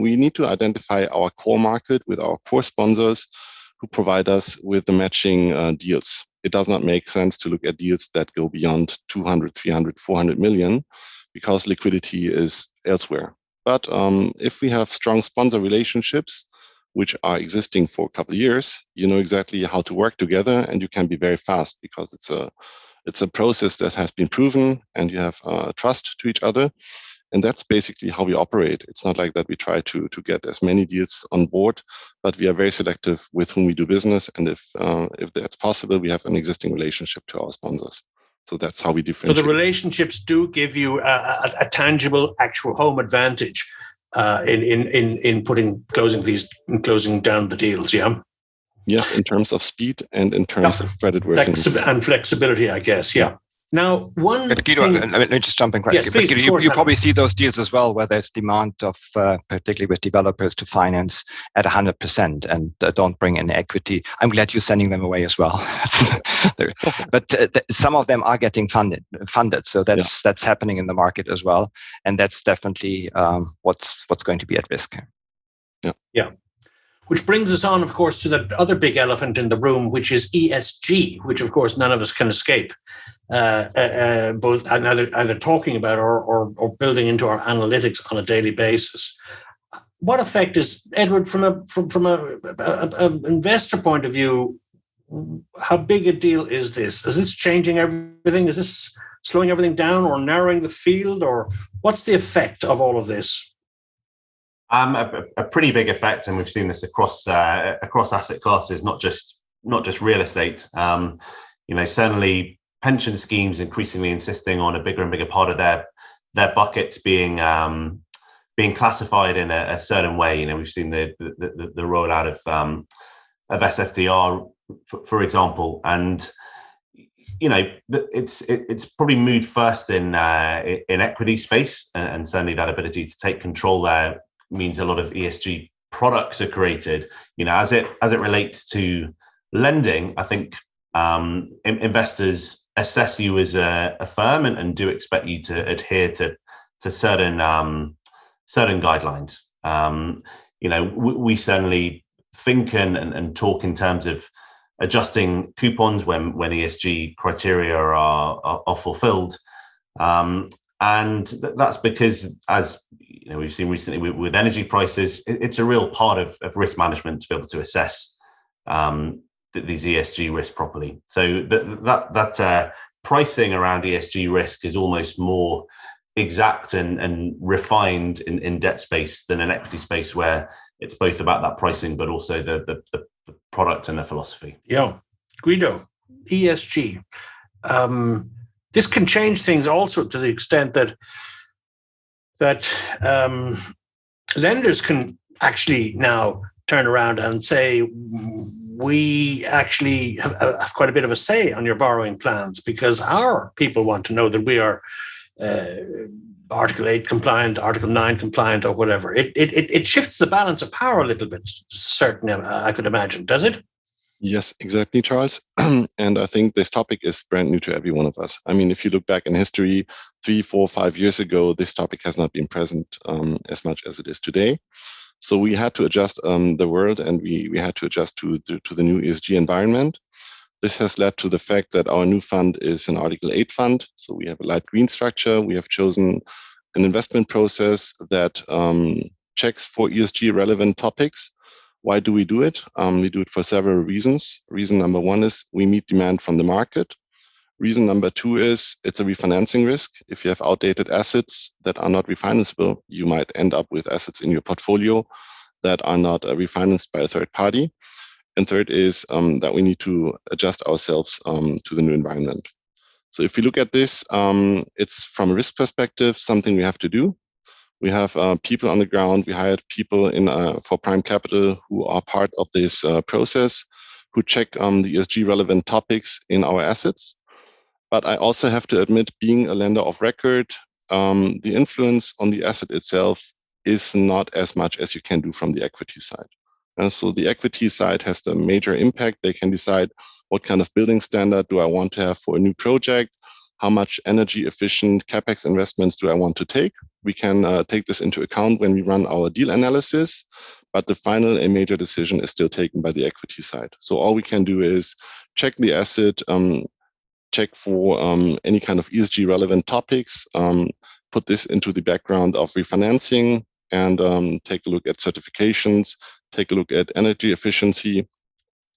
Speaker 6: we need to identify our core market with our core sponsors who provide us with the matching deals. It does not make sense to look at deals that go beyond 200, 300, 400 million, because liquidity is elsewhere. But if we have strong sponsor relationships, which are existing for a couple of years, you know exactly how to work together, and you can be very fast, because it's a process that has been proven, and you have trust to each other. And that's basically how we operate. It's not like that we try to get as many deals on board, but we are very selective with whom we do business. And if that's possible, we have an existing relationship to our sponsors. So that's how we differentiate.
Speaker 3: So the relationships do give you a tangible, actual home advantage in closing down the deals. Yeah.
Speaker 6: Yes, in terms of speed and in terms of creditworthiness
Speaker 3: and flexibility, I guess. Yeah. Now,
Speaker 4: Guido, let me just jump in quickly.
Speaker 3: Yes, please,
Speaker 4: you probably see those deals as well, where there's demand of, particularly with developers, to finance at 100% and don't bring in equity. I'm glad you're sending them away as well. But some of them are getting funded. So that's happening in the market as well, and that's definitely what's going to be at risk.
Speaker 3: Yeah. Which brings us on, of course, to the other big elephant in the room, which is ESG, which, of course, none of us can escape, both either talking about or building into our analytics on a daily basis. What effect is, Edward, from an investor point of view, how big a deal is this? Is this changing everything? Is this slowing everything down or narrowing the field? Or what's the effect of all of this?
Speaker 5: A pretty big effect, and we've seen this across asset classes, not just real estate. Certainly pension schemes increasingly insisting on a bigger and bigger part of their buckets being classified in a certain way. We've seen the rollout of SFDR, for example, and it's probably moved first in equity space, and certainly that ability to take control there means a lot of ESG products are created. As it relates to lending, I think investors assess you as a firm and do expect you to adhere to certain guidelines. We certainly think and talk in terms of adjusting coupons when ESG criteria are fulfilled. And that's because, as we've seen recently with energy prices, it's a real part of risk management to be able to assess these ESG risks properly. So that pricing around ESG risk is almost more exact and refined in debt space than an equity space, where it's both about that pricing but also the product and the philosophy.
Speaker 3: Yeah, Guido, ESG. This can change things also to the extent that lenders can actually now turn around and say, we actually have quite a bit of a say on your borrowing plans, because our people want to know that we are Article 8 compliant, Article 9 compliant, or whatever. It shifts the balance of power a little bit, certainly, I could imagine. Does it?
Speaker 6: Yes, exactly, Charles. And I think this topic is brand new to every one of us. I mean, if you look back in history, 3, 4, 5 years ago, this topic has not been present as much as it is today. So we had to adjust the world, and we had to adjust to the new ESG environment. This has led to the fact that our new fund is an Article 8 fund. So we have a light green structure. We have chosen an investment process that checks for ESG relevant topics. Why do we do it? We do it for several reasons. Reason number one is we meet demand from the market. Reason number two is it's a refinancing risk. If you have outdated assets that are not refinanceable, you might end up with assets in your portfolio that are not refinanced by a third party. And third is that we need to adjust ourselves to the new environment. So if you look at this, it's from a risk perspective, something we have to do. We have people on the ground. We hired people for Prime Capital who are part of this process, who check the ESG relevant topics in our assets. But I also have to admit, being a lender of record, the influence on the asset itself is not as much as you can do from the equity side. And so the equity side has the major impact. They can decide what kind of building standard do I want to have for a new project? How much energy efficient CapEx investments do I want to take? We can take this into account when we run our deal analysis, but the final and major decision is still taken by the equity side. So all we can do is check the asset, check for any kind of ESG relevant topics, put this into the background of refinancing, and take a look at certifications, take a look at energy efficiency.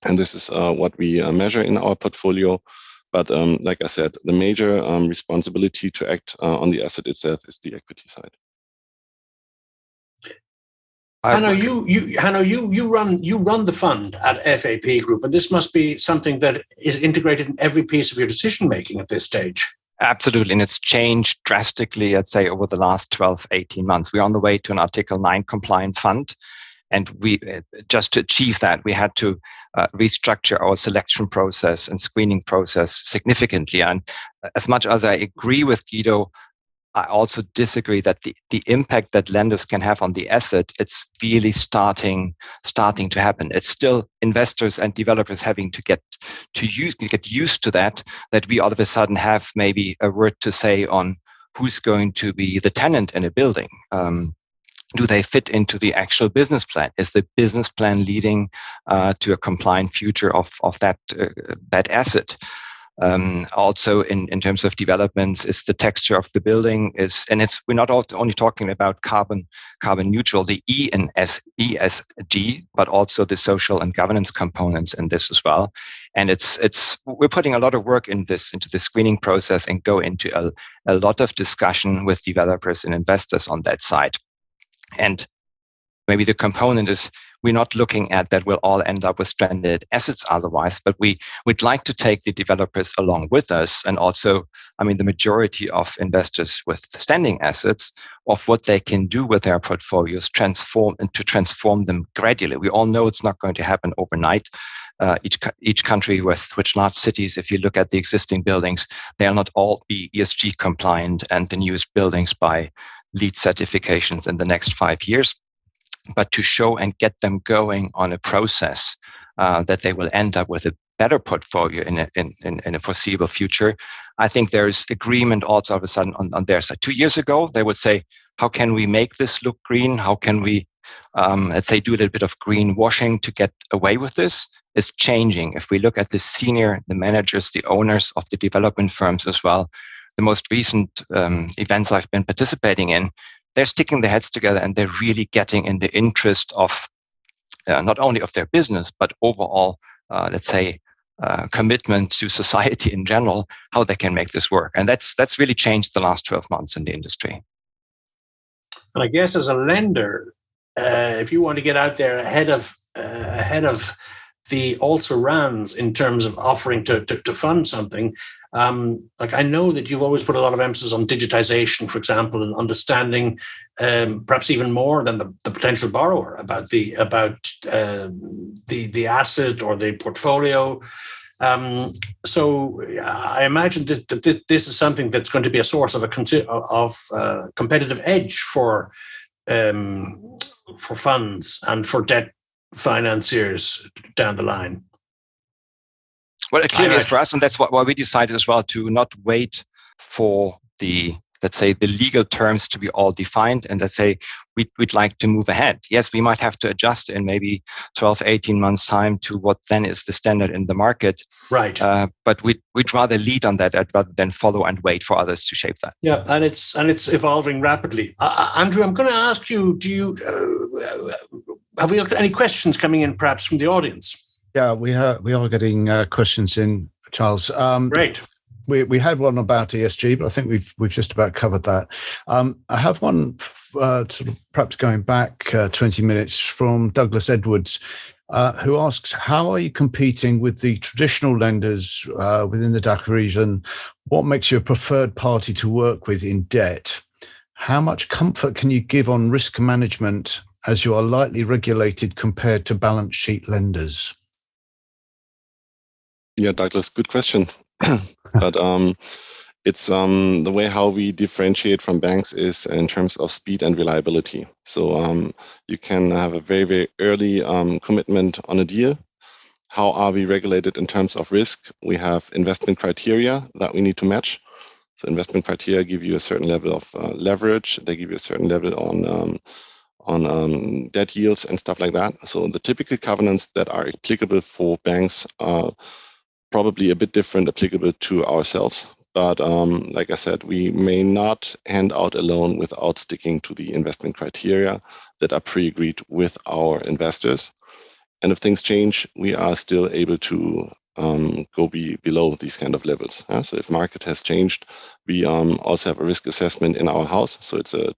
Speaker 6: And this is what we measure in our portfolio. But like I said, the major responsibility to act on the asset itself is the equity side.
Speaker 3: Hanno, you run the fund at FAP Group, and this must be something that is integrated in every piece of your decision making at this stage.
Speaker 4: Absolutely, and it's changed drastically, I'd say, over the last 12, 18 months. We're on the way to an Article 9 compliant fund. And we just to achieve that, we had to restructure our selection process and screening process significantly. And as much as I agree with Guido, I also disagree that the impact that lenders can have on the asset, it's really starting to happen. It's still investors and developers having to get used to that we all of a sudden have maybe a word to say on who's going to be the tenant in a building. Do they fit into the actual business plan? Is the business plan leading to a compliant future of that asset? Also, in terms of developments, is the texture of the building we're not only talking about carbon neutral, the E in ESG, but also the social and governance components in this as well. And we're putting a lot of work into the screening process and go into a lot of discussion with developers and investors on that side. And maybe the component is we're not looking at that we'll all end up with stranded assets otherwise, but we'd like to take the developers along with us. And also, I mean, the majority of investors with standing assets of what they can do with their portfolios, transform them gradually. We all know it's not going to happen overnight. Each country with large cities, if you look at the existing buildings, they'll not all be ESG compliant and the newest buildings by LEED certifications in the next 5 years. But to show and get them going on a process that they will end up with a better portfolio in a foreseeable future, I think there's agreement also all of a sudden on their side. 2 years ago, they would say, how can we make this look green? How can we, let's say, do a little bit of greenwashing to get away with this? It's changing. If we look at the managers, the owners of the development firms as well, the most recent events I've been participating in, they're sticking their heads together and they're really getting in the interest of not only of their business, but overall, let's say, commitment to society in general, how they can make this work. And that's really changed the last 12 months in the industry.
Speaker 3: And I guess as a lender, if you want to get out there ahead of the also-rans in terms of offering to fund something, like I know that you've always put a lot of emphasis on digitization, for example, and understanding perhaps even more than the potential borrower about the asset or the portfolio. So I imagine that this is something that's going to be a source of competitive edge for funds and for debt financiers down the line.
Speaker 4: Well, it clearly is for us, and that's why we decided as well to not wait for the, let's say, the legal terms to be all defined, and let's say we'd like to move ahead. Yes, we might have to adjust in maybe 12, 18 months time to what then is the standard in the market.
Speaker 3: Right.
Speaker 4: But we'd rather lead on that rather than follow and wait for others to shape that.
Speaker 3: Yeah, and it's evolving rapidly. Andrew, I'm going to ask you, have we got any questions coming in perhaps from the audience?
Speaker 1: Yeah, we are getting questions in, Charles.
Speaker 3: Great.
Speaker 1: We had one about ESG, but I think we've just about covered that. I have one sort of perhaps going back 20 minutes from Douglas Edwards, who asks, how are you competing with the traditional lenders within the DACH region? What makes you a preferred party to work with in debt? How much comfort can you give on risk management as you are lightly regulated compared to balance sheet lenders?
Speaker 6: Yeah, Douglas, good question. But it's the way how we differentiate from banks is in terms of speed and reliability. So you can have a very, very early commitment on a deal. How are we regulated in terms of risk? We have investment criteria that we need to match. So investment criteria give you a certain level of leverage. They give you a certain level on debt yields and stuff like that. So the typical covenants that are applicable for banks are probably a bit different applicable to ourselves. But like I said, we may not hand out a loan without sticking to the investment criteria that are pre-agreed with our investors. And if things change, we are still able to go below these kind of levels. So if market has changed, we also have a risk assessment in our house. So it's a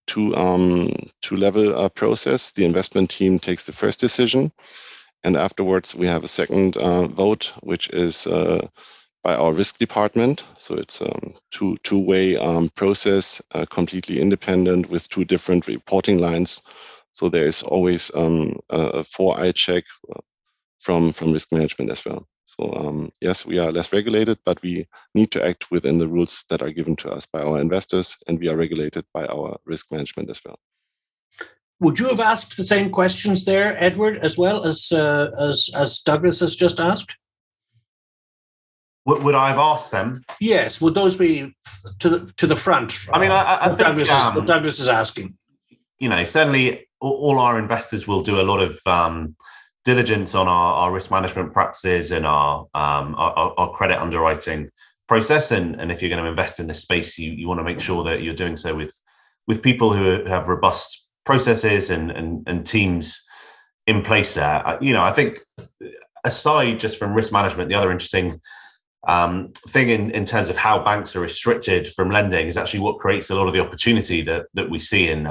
Speaker 6: two-level process. The investment team takes the first decision. And afterwards, we have a second vote, which is by our risk department. So it's a two-way process, completely independent with two different reporting lines. So there is always a 4-eye check from risk management as well. So yes, we are less regulated, but we need to act within the rules that are given to us by our investors, and we are regulated by our risk management as well.
Speaker 3: Would you have asked the same questions there, Edward, as well as Douglas has just asked?
Speaker 5: Would I have asked them?
Speaker 3: Yes. Would those be to the front?
Speaker 5: I mean, I think
Speaker 3: what Douglas is asking.
Speaker 5: You know, certainly all our investors will do a lot of diligence on our risk management practices and our credit underwriting process. And if you're going to invest in this space, you want to make sure that you're doing so with people who have robust processes and teams in place there. You know, I think aside just from risk management, the other interesting thing in terms of how banks are restricted from lending is actually what creates a lot of the opportunity that we see in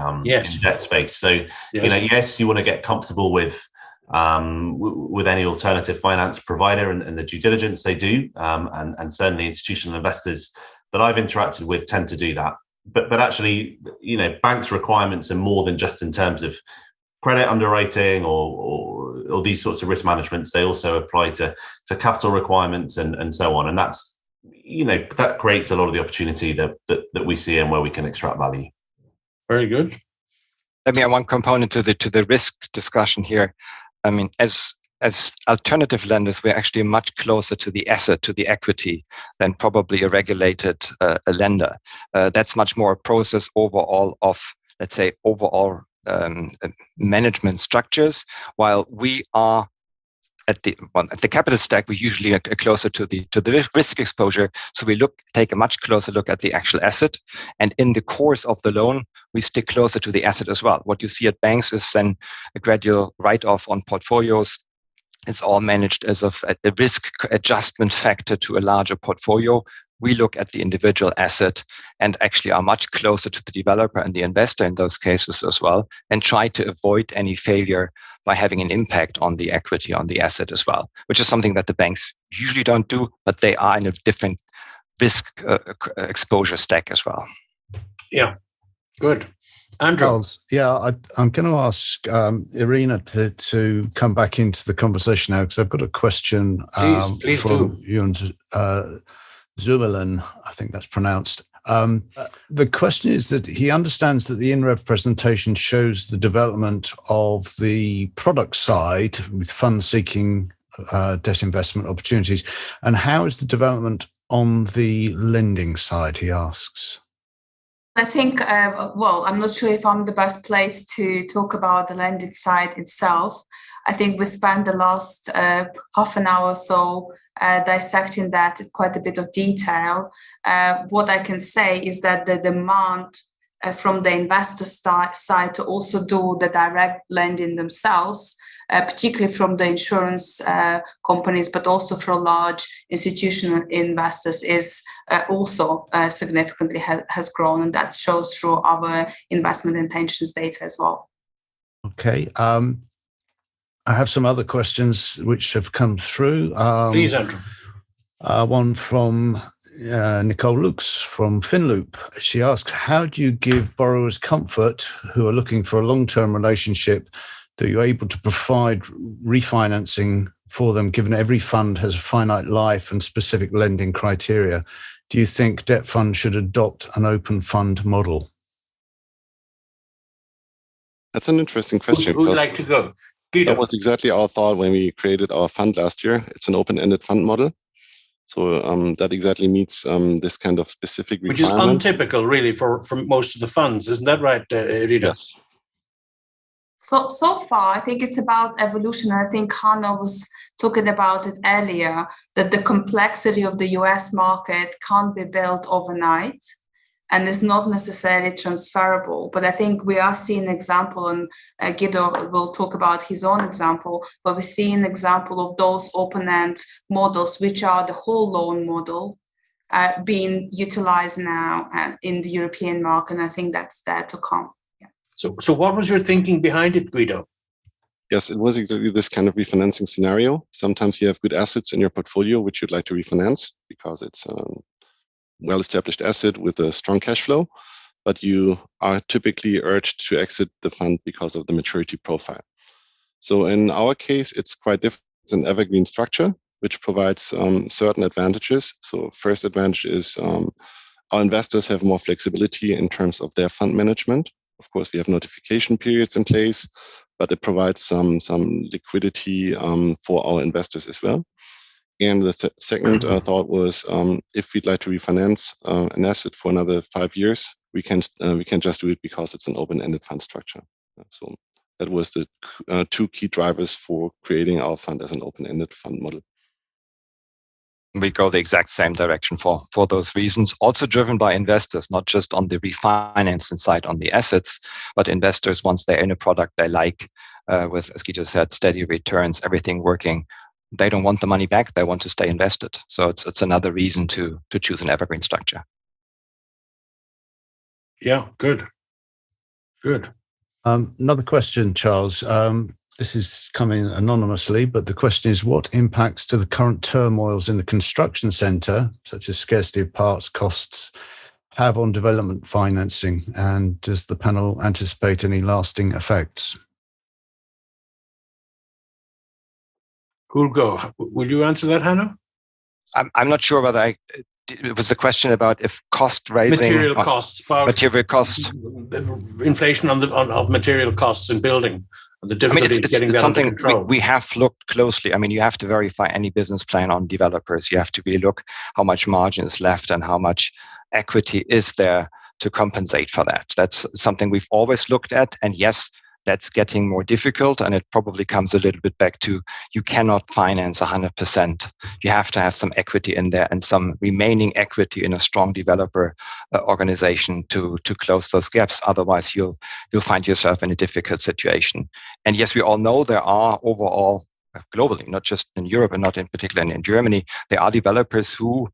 Speaker 5: debt space. So, you know, yes, you want to get comfortable with any alternative finance provider and the due diligence they do, and certainly institutional investors that I've interacted with tend to do that. But actually, you know, banks' requirements are more than just in terms of credit underwriting or these sorts of risk managements. They also apply to capital requirements and so on. And that's, you know, that creates a lot of the opportunity that we see and where we can extract value.
Speaker 3: Very good.
Speaker 4: Let me add one component to the risk discussion here. I mean, as alternative lenders, we're actually much closer to the asset, to the equity, than probably a regulated lender. That's much more a process overall of, let's say, overall management structures, while we are at the capital stack, we usually are closer to the risk exposure. So we take a much closer look at the actual asset, and in the course of the loan, we stick closer to the asset as well. What you see at banks is then a gradual write-off on portfolios. It's all managed as of a risk adjustment factor to a larger portfolio. We look at the individual asset and actually are much closer to the developer and the investor in those cases as well, and try to avoid any failure by having an impact on the equity on the asset as well, which is something that the banks usually don't do, but they are in a different risk exposure stack as well.
Speaker 3: Yeah, good. Andrew.
Speaker 1: Charles, I'm going to ask Iryna to come back into the conversation now, because I've got a question
Speaker 3: please
Speaker 1: from
Speaker 3: do.
Speaker 1: Zuberlin, I think that's pronounced. The question is that he understands that the INREV presentation shows the development of the product side with fund-seeking debt investment opportunities. And how is the development on the lending side, he asks?
Speaker 2: I think, I'm not sure if I'm the best place to talk about the lending side itself. I think we spent the last half an hour or so dissecting that in quite a bit of detail. What I can say is that the demand from the investor side to also do the direct lending themselves, particularly from the insurance companies, but also for large institutional investors, is also significantly has grown, and that shows through our investment intentions data as well.
Speaker 3: Okay.
Speaker 1: I have some other questions which have come through.
Speaker 3: Please, Andrew.
Speaker 1: One from Nicole Lux from Finloop. She asks, how do you give borrowers comfort who are looking for a long-term relationship that you're able to provide refinancing for them, given every fund has a finite life and specific lending criteria? Do you think debt funds should adopt an open fund model?
Speaker 6: That's an interesting question.
Speaker 3: Who would like to go? Guido.
Speaker 6: That was exactly our thought when we created our fund last year. It's an open-ended fund model. So that exactly meets this kind of specific requirement.
Speaker 3: Which is untypical, really, for most of the funds. Isn't that right, Iryna?
Speaker 6: Yes.
Speaker 2: So far, I think it's about evolution. I think Hannah was talking about it earlier, that the complexity of the US market can't be built overnight and is not necessarily transferable. But I think we are seeing an example, and Guido will talk about his own example, but we see an example of those open-end models, which are the whole loan model, being utilized now in the European market. And I think that's there to come.
Speaker 3: So what was your thinking behind it, Guido?
Speaker 6: Yes, it was exactly this kind of refinancing scenario. Sometimes you have good assets in your portfolio which you'd like to refinance because it's a well-established asset with a strong cash flow, but you are typically urged to exit the fund because of the maturity profile. So in our case, it's quite different. It's an evergreen structure, which provides certain advantages. So first advantage is our investors have more flexibility in terms of their fund management. Of course, we have notification periods in place, but it provides some liquidity for our investors as well. And the second thought was, if we'd like to refinance an asset for another 5 years, we can just do it because it's an open-ended fund structure. So that was the two key drivers for creating our fund as an open-ended fund model.
Speaker 4: We go the exact same direction for those reasons, also driven by investors, not just on the refinancing side on the assets, but investors, once they're in a product they like, with, as Guido said, steady returns, everything working, they don't want the money back, they want to stay invested. So it's another reason to choose an evergreen structure.
Speaker 3: Yeah, good.
Speaker 1: Another question, Charles. This is coming anonymously, but the question is, what impacts do the current turmoils in the construction sector, such as scarcity of parts, costs, have on development financing? And does the panel anticipate any lasting effects?
Speaker 3: Who'll go? Will you answer that, Hannah?
Speaker 4: I'm not sure whether it was a question about if cost raising.
Speaker 3: Material costs. Inflation of material costs in building. The difficulty of getting that under control.
Speaker 4: We have looked closely. I mean, you have to verify any business plan on developers. You have to really look how much margin is left and how much equity is there to compensate for that. That's something we've always looked at. And yes, that's getting more difficult, and it probably comes a little bit back to you cannot finance 100%. You have to have some equity in there and some remaining equity in a strong developer organization to close those gaps. Otherwise, you'll find yourself in a difficult situation. And yes, we all know there are overall globally, not just in Europe and not in particular in Germany, there are developers who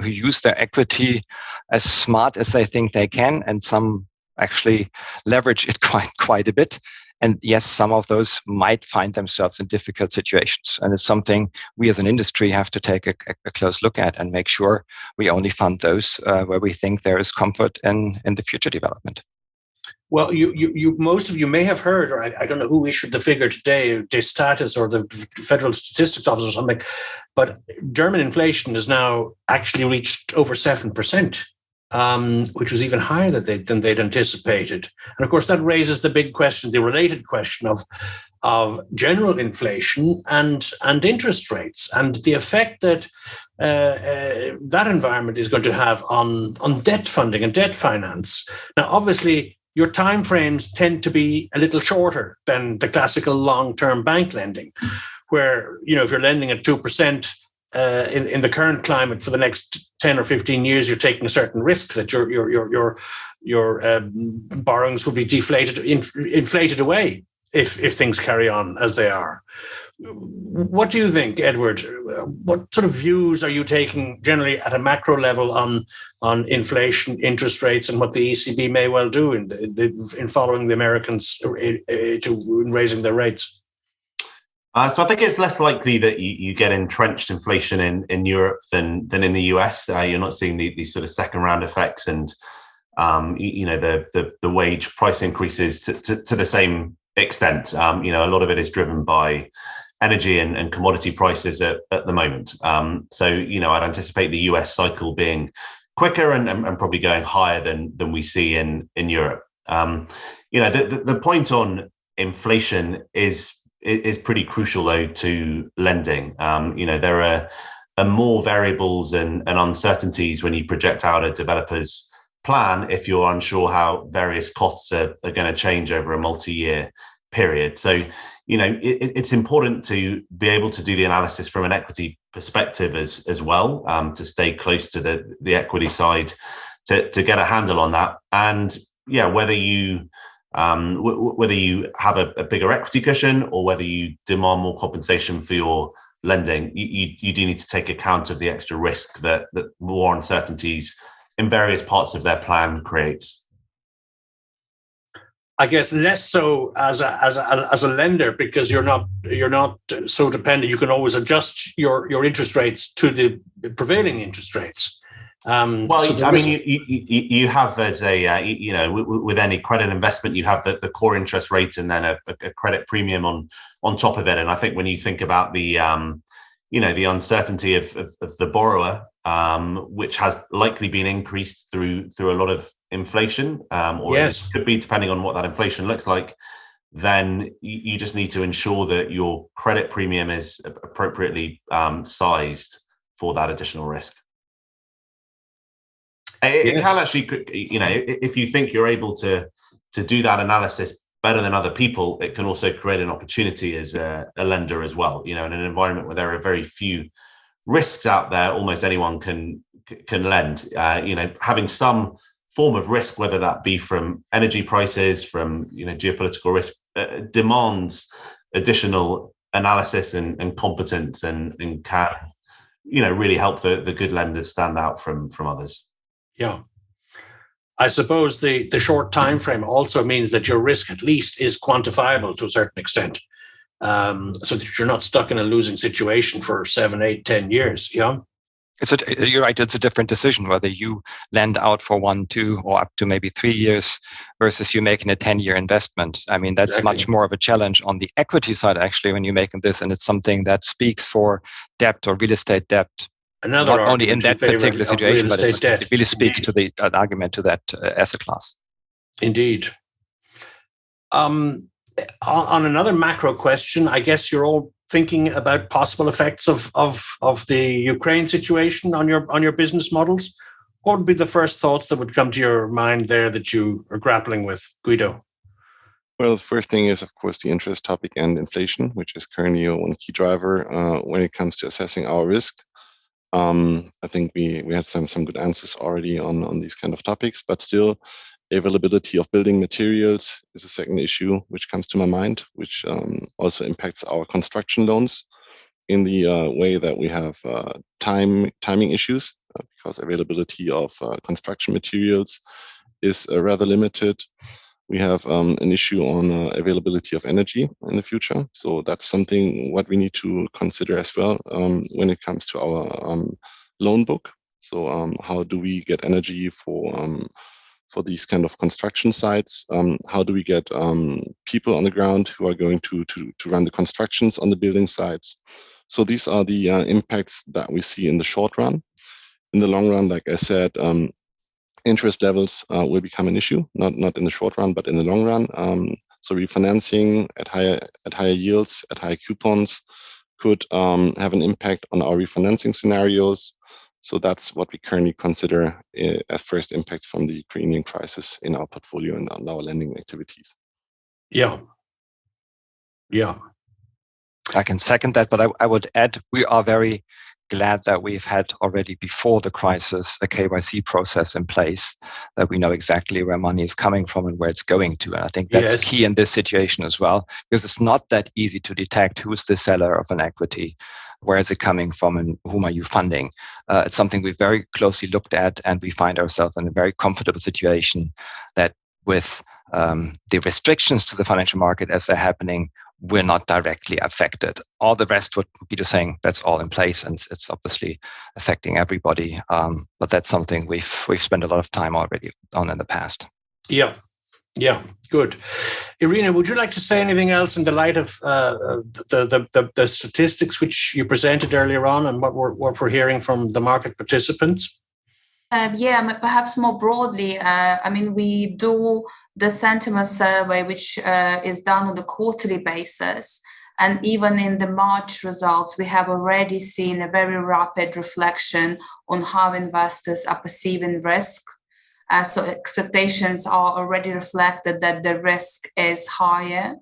Speaker 4: use their equity as smart as they think they can, and some actually leverage it quite a bit. And yes, some of those might find themselves in difficult situations. And it's something we as an industry have to take a close look at and make sure we only fund those where we think there is comfort in the future development.
Speaker 3: Well, you most of you may have heard, or I don't know who issued the figure today, Status or the Federal Statistics Office or something, but German inflation has now actually reached over 7%, which was even higher than they'd anticipated. And of course, that raises the big question, the related question of general inflation and interest rates, and the effect that that environment is going to have on debt funding and debt finance. Now, obviously, your timeframes tend to be a little shorter than the classical long-term bank lending, where, if you're lending at 2% in the current climate for the next 10 or 15 years, you're taking a certain risk that your borrowings will be inflated away if things carry on as they are. What do you think, Edward? What sort of views are you taking generally at a macro level on inflation, interest rates, and what the ECB may well do in following the Americans in raising their rates?
Speaker 5: So I think it's less likely that you get entrenched inflation in Europe than in the US. You're not seeing these sort of second round effects and the wage price increases to the same extent. A lot of it is driven by energy and commodity prices at the moment. So I'd anticipate the US cycle being quicker and probably going higher than we see in Europe. The point on inflation is pretty crucial, though, to lending. There are more variables and uncertainties when you project out a developer's plan if you're unsure how various costs are going to change over a multi-year period. So, it's important to be able to do the analysis from an equity perspective as well, to stay close to the equity side to get a handle on that. And whether you have a bigger equity cushion or whether you demand more compensation for your lending, you do need to take account of the extra risk that more uncertainties in various parts of their plan creates.
Speaker 3: I guess less so as a lender, because you're not so dependent. You can always adjust your interest rates to the prevailing interest rates. You have as with any credit investment, you have the core interest rate and then a credit premium on top of it. And I think when you think about the uncertainty of the borrower, which has likely been increased through a lot of inflation, yes,
Speaker 5: it could be, depending on what that inflation looks like, then you just need to ensure that your credit premium is appropriately sized for that additional risk. It can actually, if you think you're able to do that analysis better than other people, it can also create an opportunity as a lender as well. In an environment where there are very few risks out there, almost anyone can lend. Having some form of risk, whether that be from energy prices, from geopolitical risk, demands additional analysis and competence and can really help the good lenders stand out from others.
Speaker 3: Yeah. I suppose the short time frame also means that your risk at least is quantifiable to a certain extent, so that you're not stuck in a losing situation for 7, 8, 10 years. Yeah.
Speaker 4: You're right. It's a different decision whether you lend out for 1, 2, or up to maybe 3 years versus you making a 10-year investment. I mean, that's
Speaker 3: exactly.
Speaker 4: Much more of a challenge on the equity side, actually, when you're making this. And it's something that speaks for debt or real estate debt.
Speaker 3: Not
Speaker 4: only in that particular situation, but it really speaks
Speaker 3: Indeed.
Speaker 4: to an argument to that asset class.
Speaker 3: Indeed. On another macro question, I guess you're all thinking about possible effects of the Ukraine situation on your business models. What would be the first thoughts that would come to your mind there that you are grappling with, Guido?
Speaker 6: Well, the first thing is, of course, the interest topic and inflation, which is currently one key driver when it comes to assessing our risk. I think we had some good answers already on these kind of topics, but still, availability of building materials is a second issue which comes to my mind, which also impacts our construction loans in the way that we have timing issues because availability of construction materials is rather limited. We have an issue on availability of energy in the future. So that's something what we need to consider as well when it comes to our loan book. So how do we get energy for these kind of construction sites? How do we get people on the ground who are going to run the constructions on the building sites? So these are the impacts that we see in the short run. In the long run, like I said, interest levels will become an issue, not in the short run, but in the long run. So refinancing at higher yields, at higher coupons could have an impact on our refinancing scenarios. So that's what we currently consider as first impacts from the Ukrainian crisis in our portfolio and on our lending activities.
Speaker 3: Yeah.
Speaker 4: I can second that, but I would add, we are very glad that we've had already before the crisis a KYC process in place, that we know exactly where money is coming from and where it's going to. And I think that's key in this situation as well, because it's not that easy to detect who's the seller of an equity, where is it coming from, and whom are you funding. It's something we've very closely looked at, and we find ourselves in a very comfortable situation that with the restrictions to the financial market as they're happening, we're not directly affected. All the rest, what Guido's saying, that's all in place, and it's obviously affecting everybody. But that's something we've spent a lot of time already on in the past.
Speaker 3: Yeah, good. Iryna, would you like to say anything else in the light of the statistics which you presented earlier on, and what we're hearing from the market participants?
Speaker 2: Perhaps more broadly, we do the sentiment survey, which is done on a quarterly basis. And even in the March results, we have already seen a very rapid reflection on how investors are perceiving risk. So expectations are already reflected that the risk is higher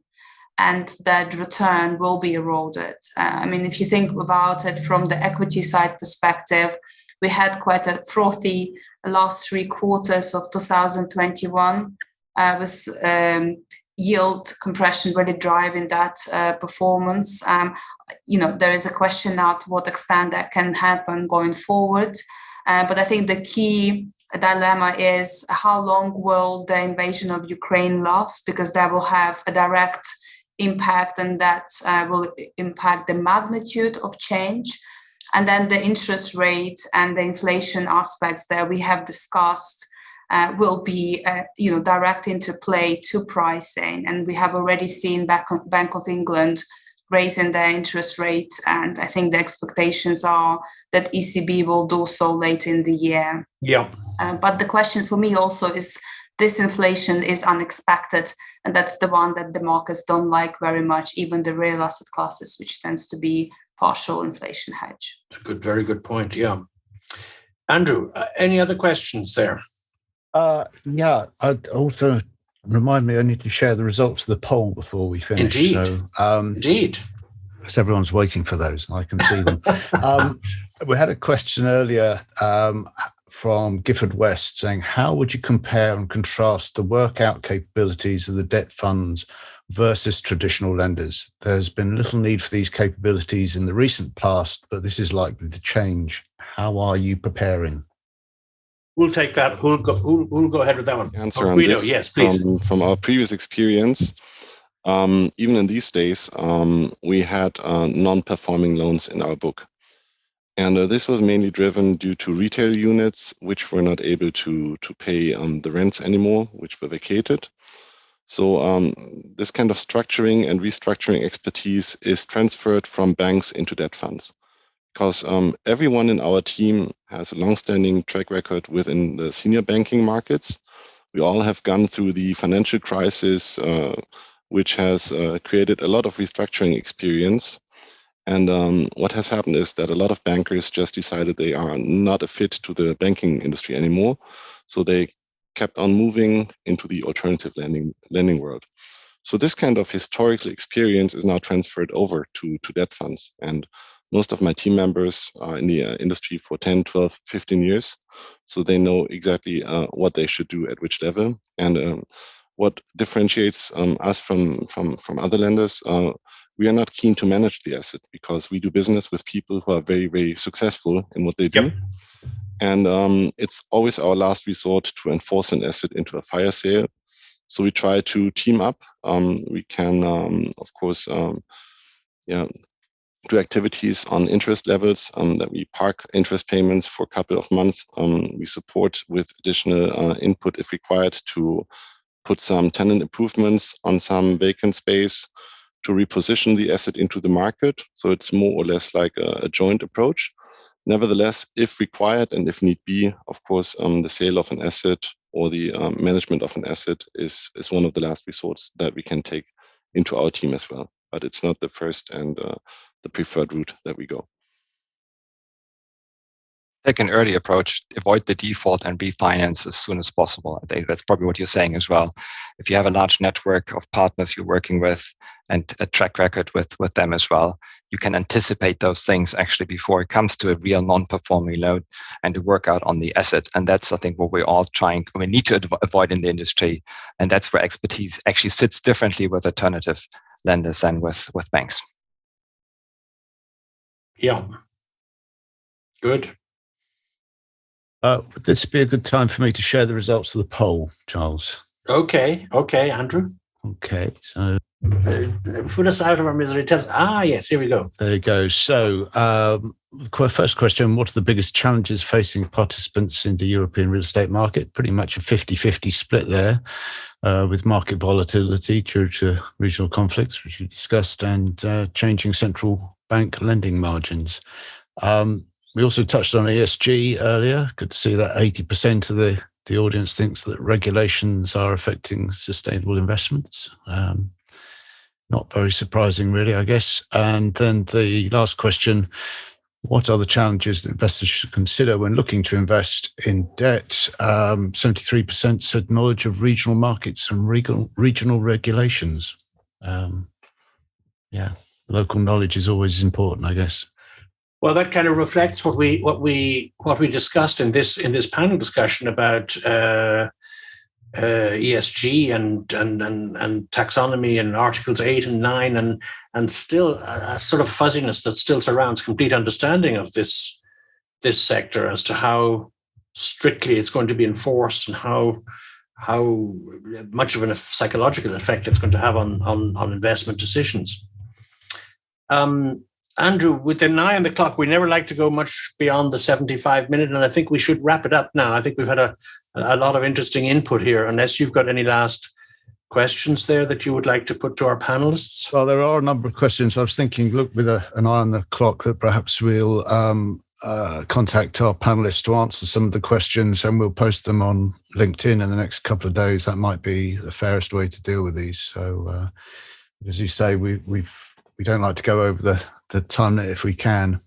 Speaker 2: and that return will be eroded. If you think about it from the equity side perspective, we had quite a frothy last 3 quarters of 2021 with yield compression really driving that performance. There is a question now to what extent that can happen going forward. But I think the key dilemma is how long will the invasion of Ukraine last, because that will have a direct impact, and that will impact the magnitude of change. And then the interest rate and the inflation aspects that we have discussed will be direct interplay to pricing. And we have already seen Bank of England raising their interest rates, and I think the expectations are that ECB will do so late in the year.
Speaker 3: Yeah.
Speaker 2: But the question for me also is, this inflation is unexpected, and that's the one that the markets don't like very much, even the real asset classes, which tends to be partial inflation hedge.
Speaker 3: Very good point. Yeah. Andrew, any other questions there?
Speaker 1: I'd also remind me I need to share the results of the poll before we finish.
Speaker 3: Indeed.
Speaker 1: So,
Speaker 3: Indeed.
Speaker 1: Because everyone's waiting for those, I can see them. We had a question earlier from Gifford West saying, how would you compare and contrast the workout capabilities of the debt funds versus traditional lenders? There's been little need for these capabilities in the recent past, but this is likely to change. How are you preparing?
Speaker 3: We'll take that. Who'll go ahead with that one?
Speaker 6: Answer on this.
Speaker 3: Yes, please.
Speaker 6: From our previous experience, even in these days, we had non-performing loans in our book. And this was mainly driven due to retail units, which were not able to pay the rents anymore, which were vacated. So this kind of structuring and restructuring expertise is transferred from banks into debt funds, because everyone in our team has a long-standing track record within the senior banking markets. We all have gone through the financial crisis, which has created a lot of restructuring experience. And what has happened is that a lot of bankers just decided they are not a fit to the banking industry anymore. So they kept on moving into the alternative lending world. So this kind of historical experience is now transferred over to debt funds. And most of my team members are in the industry for 10, 12, 15 years. So they know exactly what they should do at which level. And what differentiates us from other lenders, we are not keen to manage the asset because we do business with people who are very, very successful in what they do. Yep. And it's always our last resort to enforce an asset into a fire sale. So we try to team up. We can, of course, do activities on interest levels, that we park interest payments for a couple of months. We support with additional input if required to put some tenant improvements on some vacant space to reposition the asset into the market. So it's more or less like a joint approach. Nevertheless, if required and if need be, of course, the sale of an asset or the management of an asset is one of the last resorts that we can take into our team as well. But it's not the first and the preferred route that we go.
Speaker 4: Take an early approach, avoid the default and refinance as soon as possible. I think that's probably what you're saying as well. If you have a large network of partners you're working with and a track record with them as well, you can anticipate those things actually before it comes to a real non-performing loan and to work out on the asset. And that's, I think, what we're all we need to avoid in the industry. And that's where expertise actually sits differently with alternative lenders than with banks.
Speaker 3: Yeah. Good.
Speaker 1: Would this be a good time for me to share the results of the poll, Charles?
Speaker 3: Okay, Andrew.
Speaker 1: Okay, so
Speaker 3: put us out of our misery. Yes, here we go.
Speaker 1: There you go. So, first question: what are the biggest challenges facing participants in the European real estate market? Pretty much a 50-50 split there, with market volatility due to regional conflicts, which we discussed, and changing central bank lending margins. We also touched on ESG earlier. Good to see that 80% of the audience thinks that regulations are affecting sustainable investments. Not very surprising, really, I guess. And then the last question, what are the challenges that investors should consider when looking to invest in debt? 73% said knowledge of regional markets and regional regulations. Local knowledge is always important, I guess.
Speaker 3: Well, that kind of reflects what we discussed in this panel discussion about ESG and taxonomy and Articles 8 and 9 and still a sort of fuzziness that still surrounds complete understanding of this sector as to how strictly it's going to be enforced and how much of a psychological effect it's going to have on investment decisions. Andrew, with an eye on the clock, we never like to go much beyond the 75-minute, and I think we should wrap it up now. I think we've had a lot of interesting input here, unless you've got any last questions there that you would like to put to our panelists.
Speaker 1: Well, there are a number of questions. I was thinking, look, with an eye on the clock, that perhaps we'll contact our panelists to answer some of the questions, and we'll post them on LinkedIn in the next couple of days. That might be the fairest way to deal with these. So, as you say, we don't like to go over the time limit if we can.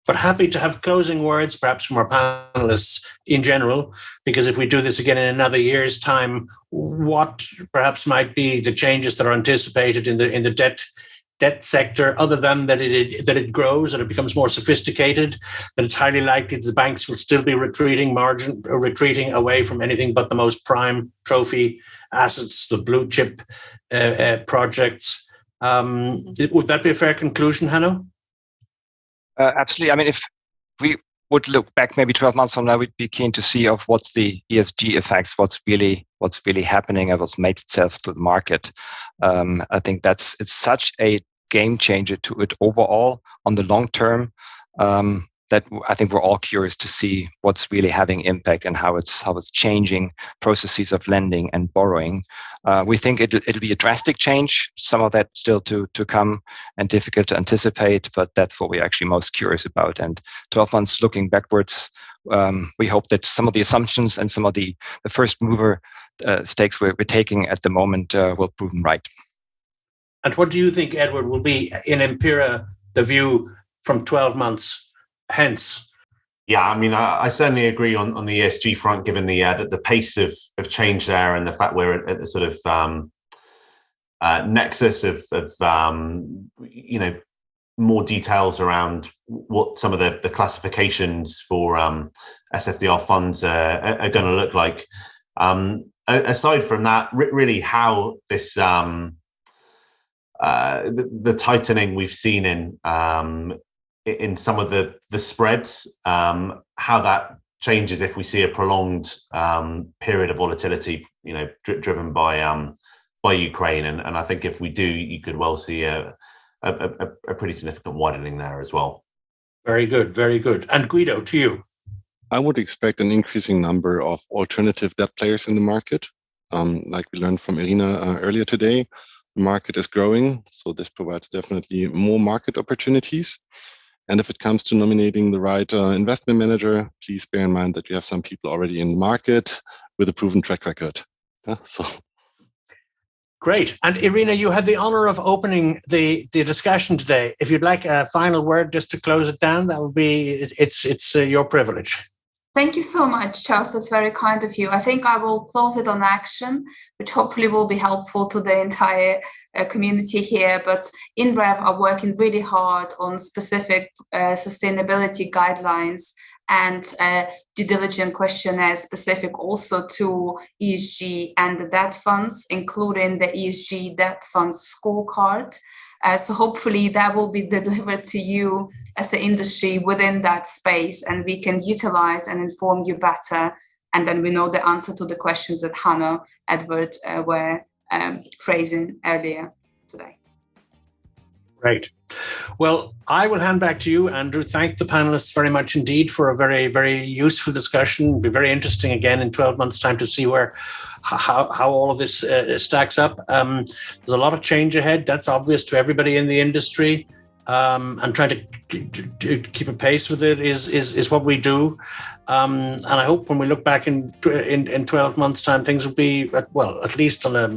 Speaker 3: But happy to have closing words, perhaps from our panelists in general, because if we do this again in another year's time, what perhaps might be the changes that are anticipated in the debt sector, other than that it grows and it becomes more sophisticated, that it's highly likely that the banks will still be retreating away from anything but the most prime trophy assets, the blue chip projects. Would that be a fair conclusion, Hanno?
Speaker 4: Absolutely. I mean, if we would look back maybe 12 months from now, we'd be keen to see of what's the ESG effects, what's really happening and what's made itself to the market. I think it's such a game changer to it overall on the long term, that I think we're all curious to see what's really having impact and how it's changing processes of lending and borrowing. We think it'll be a drastic change. Some of that still to come and difficult to anticipate, but that's what we're actually most curious about. And 12 months looking backwards, we hope that some of the assumptions and some of the first mover stakes we're taking at the moment will prove right.
Speaker 3: And what do you think, Edward, will be in Empira the view from 12 months hence?
Speaker 5: Yeah, I mean, I certainly agree on the ESG front, given the pace of change there and the fact we're at the sort of nexus of more details around what some of the classifications for SFDR funds are going to look like. Aside from that, really how this the tightening we've seen in some of the spreads, how that changes if we see a prolonged period of volatility, driven by Ukraine, and I think if we do, you could well see a pretty significant widening there as well. Very good, very good. And Guido, to you.
Speaker 6: I would expect an increasing number of alternative debt players in the market. Like we learned from Iryna earlier today, the market is growing, so this provides definitely more market opportunities. And if it comes to nominating the right investment manager, please bear in mind that you have some people already in the market with a proven track record.
Speaker 3: Great. And Iryna, you had the honor of opening the discussion today. If you'd like a final word just to close it down, that would be, it's your privilege.
Speaker 2: Thank you so much, Charles. That's very kind of you. I think I will close it on action, which hopefully will be helpful to the entire community here. But INREV are working really hard on specific sustainability guidelines and due diligence questionnaires specific also to ESG and the debt funds, including the ESG debt funds scorecard. So hopefully that will be delivered to you as an industry within that space, and we can utilize and inform you better. And then we know the answer to the questions that Hannah, Edward were phrasing earlier today.
Speaker 3: Great. Well, I will hand back to you, Andrew. Thank the panelists very much indeed for a very, very useful discussion. It'll be very interesting again in 12 months' time to see how all of this stacks up. There's a lot of change ahead. That's obvious to everybody in the industry. And trying to keep a pace with it is what we do. And I hope when we look back in 12 months' time, things will be, well, at least on a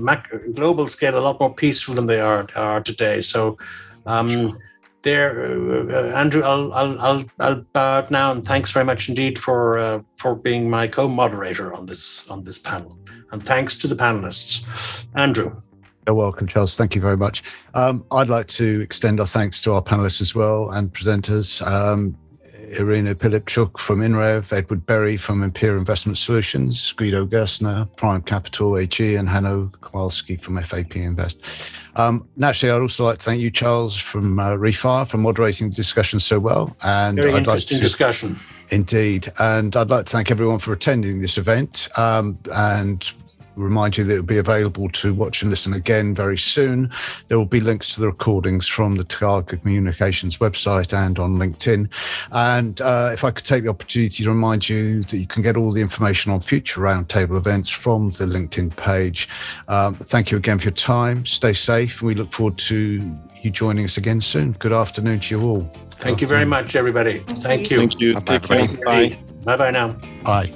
Speaker 3: global scale, a lot more peaceful than they are today. So, Andrew, I'll bow out now, and thanks very much indeed for being my co-moderator on this panel. And thanks to the panelists. Andrew.
Speaker 1: You're welcome, Charles. Thank you very much. I'd like to extend our thanks to our panelists as well and presenters. Iryna Pylypchuk from INREV, Edward Berry from Imperial Investment Solutions, Guido Gerstner, Prime Capital AG, and Hanno Kowalski from FAP Invest. Naturally, I'd also like to thank you, Charles, from REFIRE, for moderating the discussion so well. And
Speaker 3: very interesting discussion.
Speaker 1: Indeed. And I'd like to thank everyone for attending this event, and remind you that it will be available to watch and listen again very soon. There will be links to the recordings from the Targa Communications website and on LinkedIn. And if I could take the opportunity to remind you that you can get all the information on future Roundtable events from the LinkedIn page. Thank you again for your time. Stay safe. And we look forward to you joining us again soon. Good afternoon to you all.
Speaker 3: Thank you very much, everybody. Thank you.
Speaker 6: Thank you. Take care. Bye.
Speaker 3: Bye-bye now.
Speaker 1: Bye.